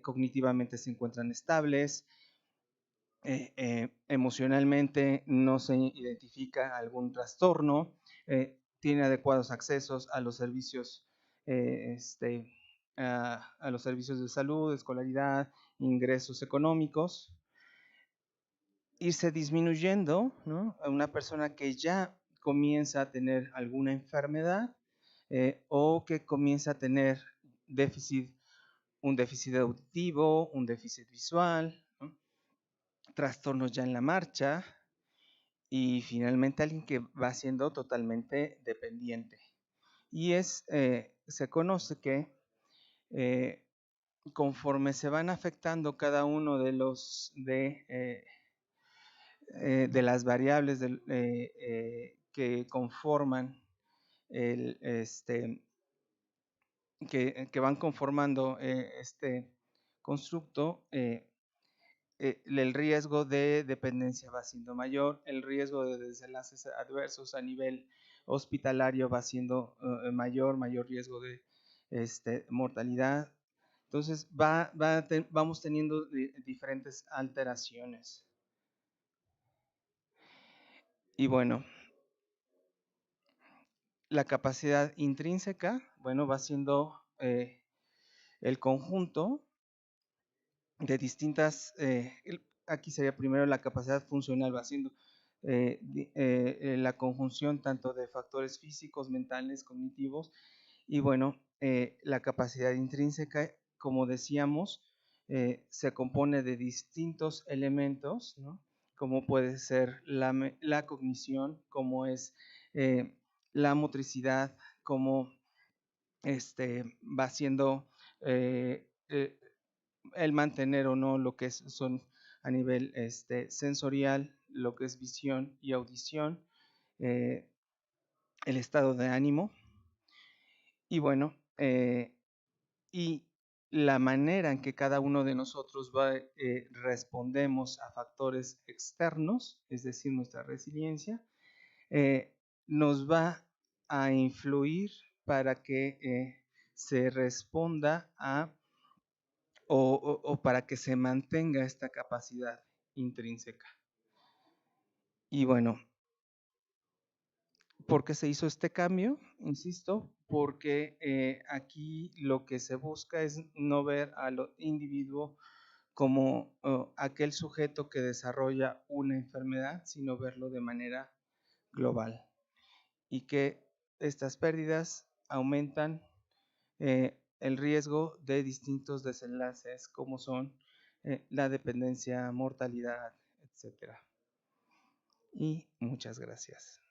cognitivamente se encuentran estables, emocionalmente no se identifica algún trastorno, tiene adecuados accesos a los servicios a los servicios de salud, escolaridad, ingresos económicos, irse disminuyendo, ¿no? A una persona que ya comienza a tener alguna enfermedad o que comienza a tener un déficit auditivo, un déficit visual, ¿no? Trastornos ya en la marcha y finalmente alguien que va siendo totalmente dependiente. Y se conoce que conforme se van afectando cada uno de las variables que conforman que van conformando este constructo, el riesgo de dependencia va siendo mayor, el riesgo de desenlaces adversos a nivel hospitalario va siendo mayor riesgo de mortalidad. Entonces vamos teniendo diferentes alteraciones. Y bueno, la capacidad intrínseca, bueno, va siendo el conjunto de distintas, aquí sería primero la capacidad funcional, va siendo la conjunción tanto de factores físicos, mentales, cognitivos, y bueno, la capacidad intrínseca, como decíamos, se compone de distintos elementos, ¿no? Como puede ser la cognición, como es la motricidad, como va siendo el mantener o no lo que son a nivel sensorial, lo que es visión y audición, el estado de ánimo, y bueno, y la manera en que cada uno de nosotros respondemos a factores externos, es decir, nuestra resiliencia, nos va a influir para que se responda o para que se mantenga esta capacidad intrínseca. Y bueno, ¿por qué se hizo este cambio? Insisto, porque aquí lo que se busca es no ver al individuo como aquel sujeto que desarrolla una enfermedad, sino verlo de manera global. Y que estas pérdidas aumentan el riesgo de distintos desenlaces como son la dependencia, mortalidad, etc. Y muchas gracias.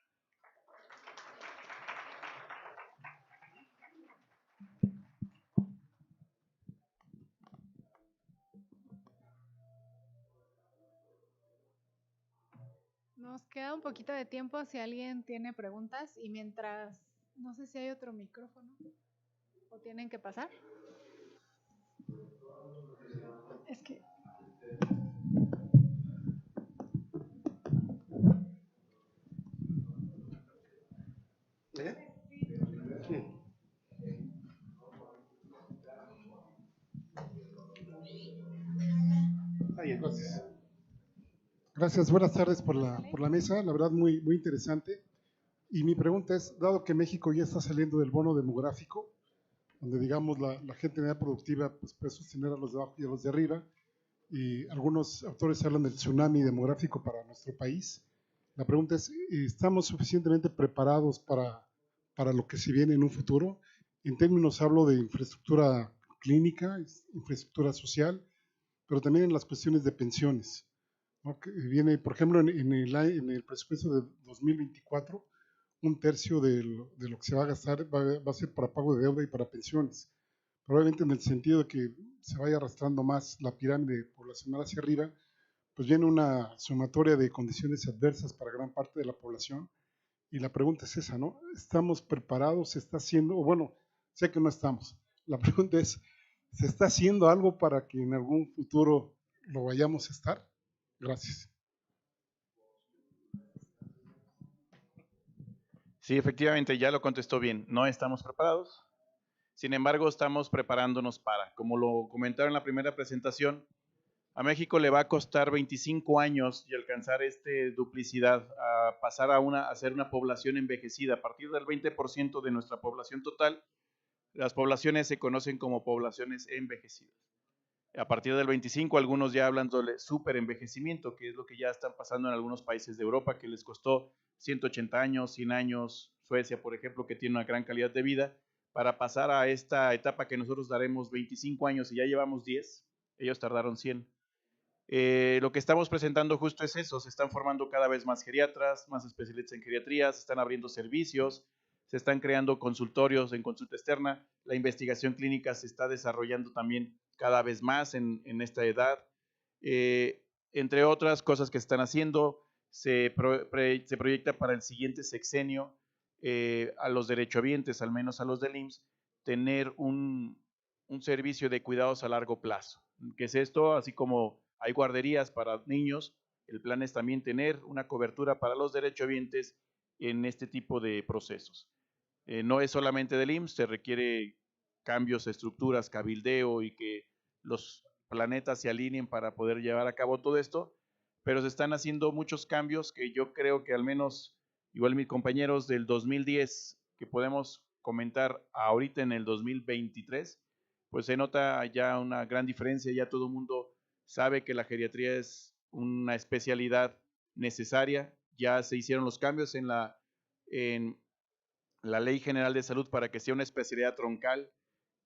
Nos queda un poquito de tiempo si alguien tiene preguntas y mientras, no sé si hay otro micrófono o tienen que pasar. Es que... Sí. Entonces. Gracias, buenas tardes por la mesa, la verdad muy, muy interesante. Y mi pregunta es, dado que México ya está saliendo del bono demográfico, donde digamos la gente en edad productiva pues, puede sostener a los de abajo y a los de arriba, y algunos autores hablan del tsunami demográfico para nuestro país. La pregunta es, ¿estamos suficientemente preparados para lo que se viene en un futuro? En términos hablo de infraestructura clínica, infraestructura social, pero también en las cuestiones de pensiones, ¿no? Que viene, por ejemplo, en el presupuesto de 2024, un tercio de lo que se va a gastar va a ser para pago de deuda y para pensiones. Probablemente en el sentido de que se vaya arrastrando más la pirámide poblacional hacia arriba, pues viene una sumatoria de condiciones adversas para gran parte de la población. Y la pregunta es esa, ¿no? ¿Estamos preparados? ¿Se está haciendo? O bueno, sé que no estamos. La pregunta es, ¿se está haciendo algo para que en algún futuro lo vayamos a estar? Gracias. Sí, efectivamente, ya lo contestó bien. No estamos preparados. Sin embargo, estamos preparándonos para. Como lo comentaron en la primera presentación, a México le va a costar 25 años y alcanzar duplicidad, a pasar a ser una población envejecida. A partir del 20% de nuestra población total, las poblaciones se conocen como poblaciones envejecidas. A partir del 25, algunos ya hablan de superenvejecimiento, que es lo que ya están pasando en algunos países de Europa, que les costó 180 años, 100 años, Suecia, por ejemplo, que tiene una gran calidad de vida, para pasar a esta etapa que nosotros daremos 25 años y ya llevamos 10, ellos tardaron 100. Lo que estamos presentando justo es eso, se están formando cada vez más geriatras, más especialistas en geriatría, se están abriendo servicios, se están creando consultorios en consulta externa, la investigación clínica se está desarrollando también cada vez más en esta edad. Entre otras cosas que se están haciendo, se proyecta para el siguiente sexenio a los derechohabientes, al menos a los del IMSS, tener un servicio de cuidados a largo plazo. ¿Qué es esto? Así como hay guarderías para niños, el plan es también tener una cobertura para los derechohabientes en este tipo de procesos. No es solamente del IMSS, se requiere cambios, estructuras, cabildeo y que los planetas se alineen para poder llevar a cabo todo esto, pero se están haciendo muchos cambios que yo creo que al menos, igual mis compañeros del 2010, que podemos comentar ahorita en el 2023, pues se nota ya una gran diferencia, ya todo el mundo sabe que la geriatría es una especialidad necesaria, ya se hicieron los cambios en la Ley General de Salud para que sea una especialidad troncal,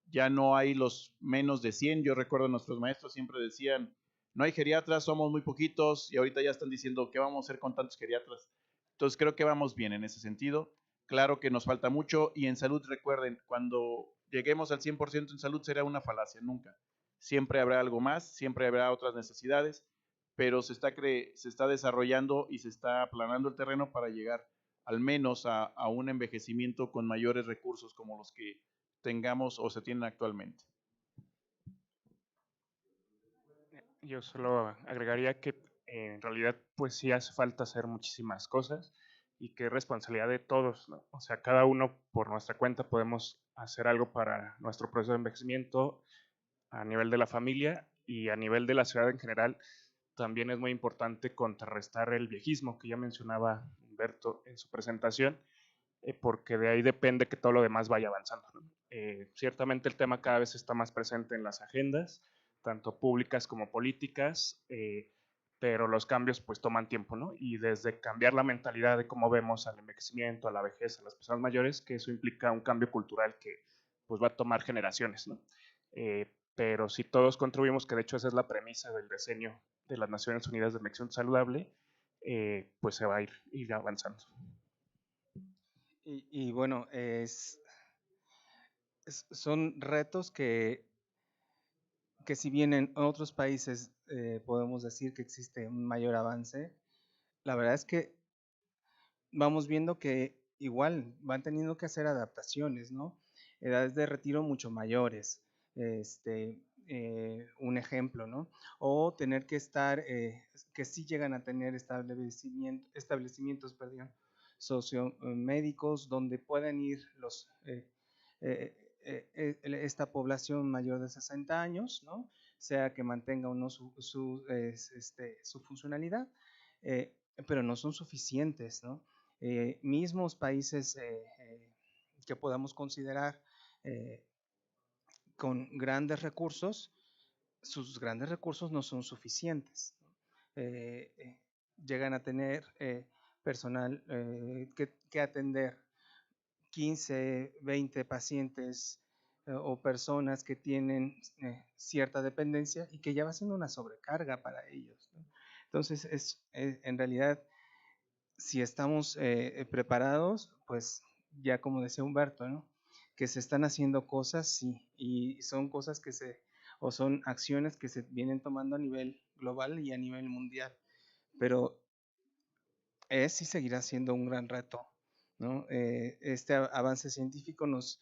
ya no hay los menos de 100, yo recuerdo nuestros maestros siempre decían, no hay geriatras, somos muy poquitos, y ahorita ya están diciendo, ¿qué vamos a hacer con tantos geriatras? Entonces creo que vamos bien en ese sentido, claro que nos falta mucho, y en salud recuerden, cuando lleguemos al 100% en salud será una falacia, nunca. Siempre habrá algo más, siempre habrá otras necesidades, pero se está desarrollando y se está aplanando el terreno para llegar al menos a un envejecimiento con mayores recursos como los que tengamos o se tienen actualmente. Yo solo agregaría que en realidad pues sí hace falta hacer muchísimas cosas y que es responsabilidad de todos, ¿no? O sea, cada uno por nuestra cuenta podemos hacer algo para nuestro proceso de envejecimiento a nivel de la familia y a nivel de la ciudad en general. También es muy importante contrarrestar el viejismo que ya mencionaba Humberto en su presentación, porque de ahí depende que todo lo demás vaya avanzando, ¿no? Ciertamente el tema cada vez está más presente en las agendas, tanto públicas como políticas, pero los cambios pues toman tiempo, ¿no? Y desde cambiar la mentalidad de cómo vemos al envejecimiento, a la vejez, a las personas mayores, que eso implica un cambio cultural que pues va a tomar generaciones, ¿no? Pero si todos contribuimos, que de hecho esa es la premisa del diseño de las Naciones Unidas de Envejecimiento Saludable, pues se va a ir avanzando. Y bueno, son retos que si bien en otros países podemos decir que existe un mayor avance, la verdad es que vamos viendo que igual van teniendo que hacer adaptaciones, ¿no? Edades de retiro mucho mayores, un ejemplo, ¿no? O tener que estar, que sí llegan a tener establecimientos, perdón, sociomédicos donde puedan ir esta población mayor de 60 años, ¿no? Sea que mantenga o no su funcionalidad. pero no son suficientes, ¿no? Mismos países que podamos considerar con grandes recursos, sus grandes recursos no son suficientes. Llegan a tener personal que atender 15, 20 pacientes o personas que tienen cierta dependencia y que ya va siendo una sobrecarga para ellos, ¿no? Entonces, en realidad, si estamos preparados, pues ya como decía Humberto, ¿no? Que se están haciendo cosas, sí, y son cosas o son acciones que se vienen tomando a nivel global y a nivel mundial, pero es y seguirá siendo un gran reto, ¿no? Este avance científico nos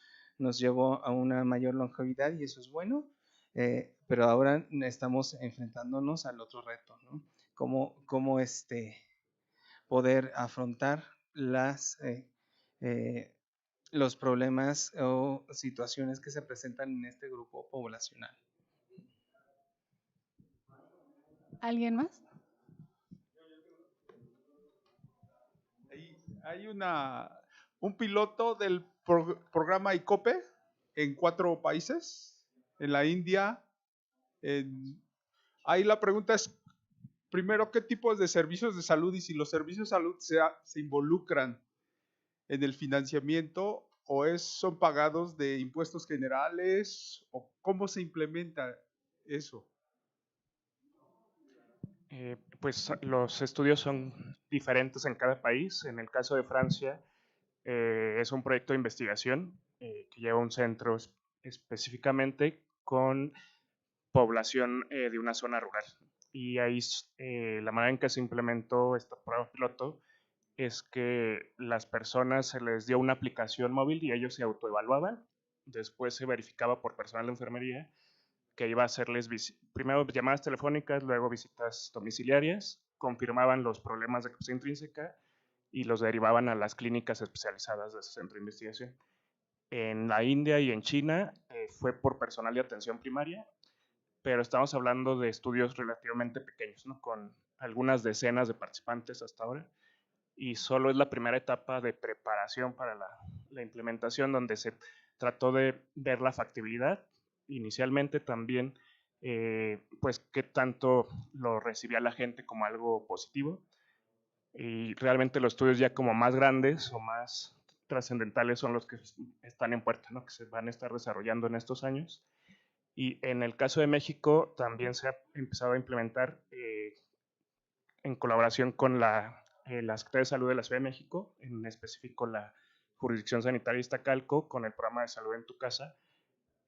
llevó a una mayor longevidad y eso es bueno, pero ahora estamos enfrentándonos al otro reto, ¿no? Cómo poder afrontar los problemas o situaciones que se presentan en este grupo poblacional. ¿Alguien más? Hay un piloto del programa ICOPE en 4 países, en la India. Ahí la pregunta es, primero, ¿qué tipos de servicios de salud y si los servicios de salud se involucran en el financiamiento o son pagados de impuestos generales o cómo se implementa eso? Pues los estudios son diferentes en cada país. En el caso de Francia, es un proyecto de investigación que lleva un centro específicamente con población de una zona rural. Y ahí la manera en que se implementó esta prueba piloto es que las personas se les dio una aplicación móvil y ellos se autoevaluaban. Después se verificaba por personal de enfermería que iba a hacerles primero llamadas telefónicas, luego visitas domiciliarias, confirmaban los problemas de capacidad intrínseca y los derivaban a las clínicas especializadas de ese centro de investigación. En la India y en China fue por personal de atención primaria, pero estamos hablando de estudios relativamente pequeños, ¿no? Con algunas decenas de participantes hasta ahora, y solo es la primera etapa de preparación para la implementación, donde se trató de ver la factibilidad. Inicialmente también, pues, qué tanto lo recibía la gente como algo positivo. Y realmente los estudios ya como más grandes o más trascendentales son los que están en puerta, ¿no? Que se van a estar desarrollando en estos años. Y en el caso de México también se ha empezado a implementar en colaboración con la Secretaría de Salud de la Ciudad de México, en específico la Jurisdicción Sanitaria Iztacalco, con el programa de Salud en tu Casa,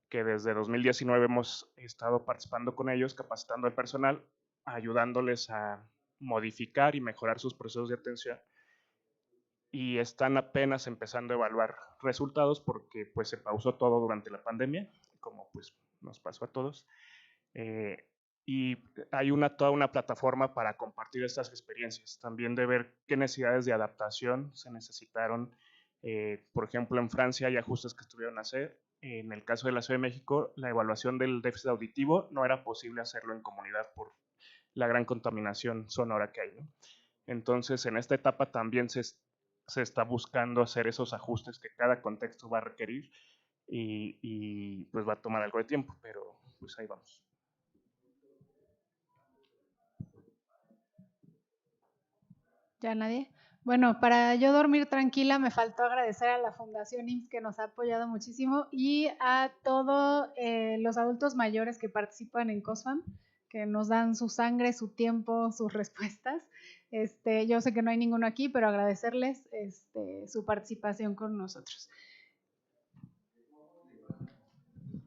que desde 2019 hemos estado participando con ellos, capacitando al personal, ayudándoles a modificar y mejorar sus procesos de atención. Y están apenas empezando a evaluar resultados porque pues se pausó todo durante la pandemia, como pues nos pasó a todos. Y hay toda una plataforma para compartir estas experiencias, también de ver qué necesidades de adaptación se necesitaron. Por ejemplo, en Francia hay ajustes que estuvieron a hacer. En el caso de la Ciudad de México, la evaluación del déficit auditivo no era posible hacerlo en comunidad por la gran contaminación sonora que hay, ¿no? Entonces, en esta etapa también se está buscando hacer esos ajustes que cada contexto va a requerir y pues va a tomar algo de tiempo, pero pues ahí vamos. ¿Ya nadie? Bueno, para yo dormir tranquila me faltó agradecer a la Fundación IMSS que nos ha apoyado muchísimo y a todos los adultos mayores que participan en COSFAM, que nos dan su sangre, su tiempo, sus respuestas. Yo sé que no hay ninguno aquí, pero agradecerles su participación con nosotros.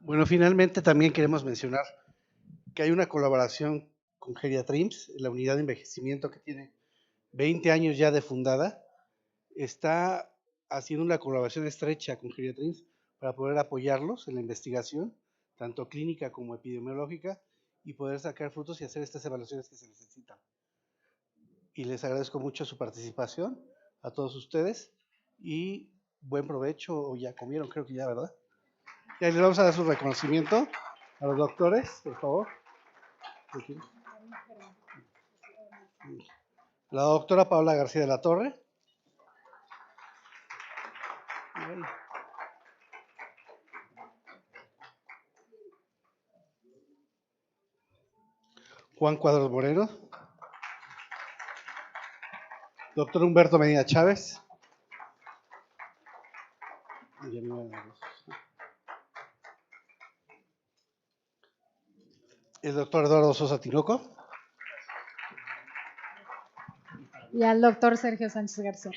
Bueno, finalmente también queremos mencionar que hay una colaboración con Geriatrims, la unidad de envejecimiento que tiene 20 años ya de fundada, está haciendo una colaboración estrecha con Geriatrims para poder apoyarlos en la investigación, tanto clínica como epidemiológica, y poder sacar frutos y hacer estas evaluaciones que se necesitan. Y les agradezco mucho su participación a todos ustedes y buen provecho, o ya comieron, creo que ya, ¿verdad? Y ahí les vamos a dar su reconocimiento a los doctores, por favor. La doctora Paula García de la Torre. Juan Cuadros Moreno. Doctor Humberto Medina Chávez. El doctor Eduardo Sosa Tinoco. Y al doctor Sergio Sánchez García.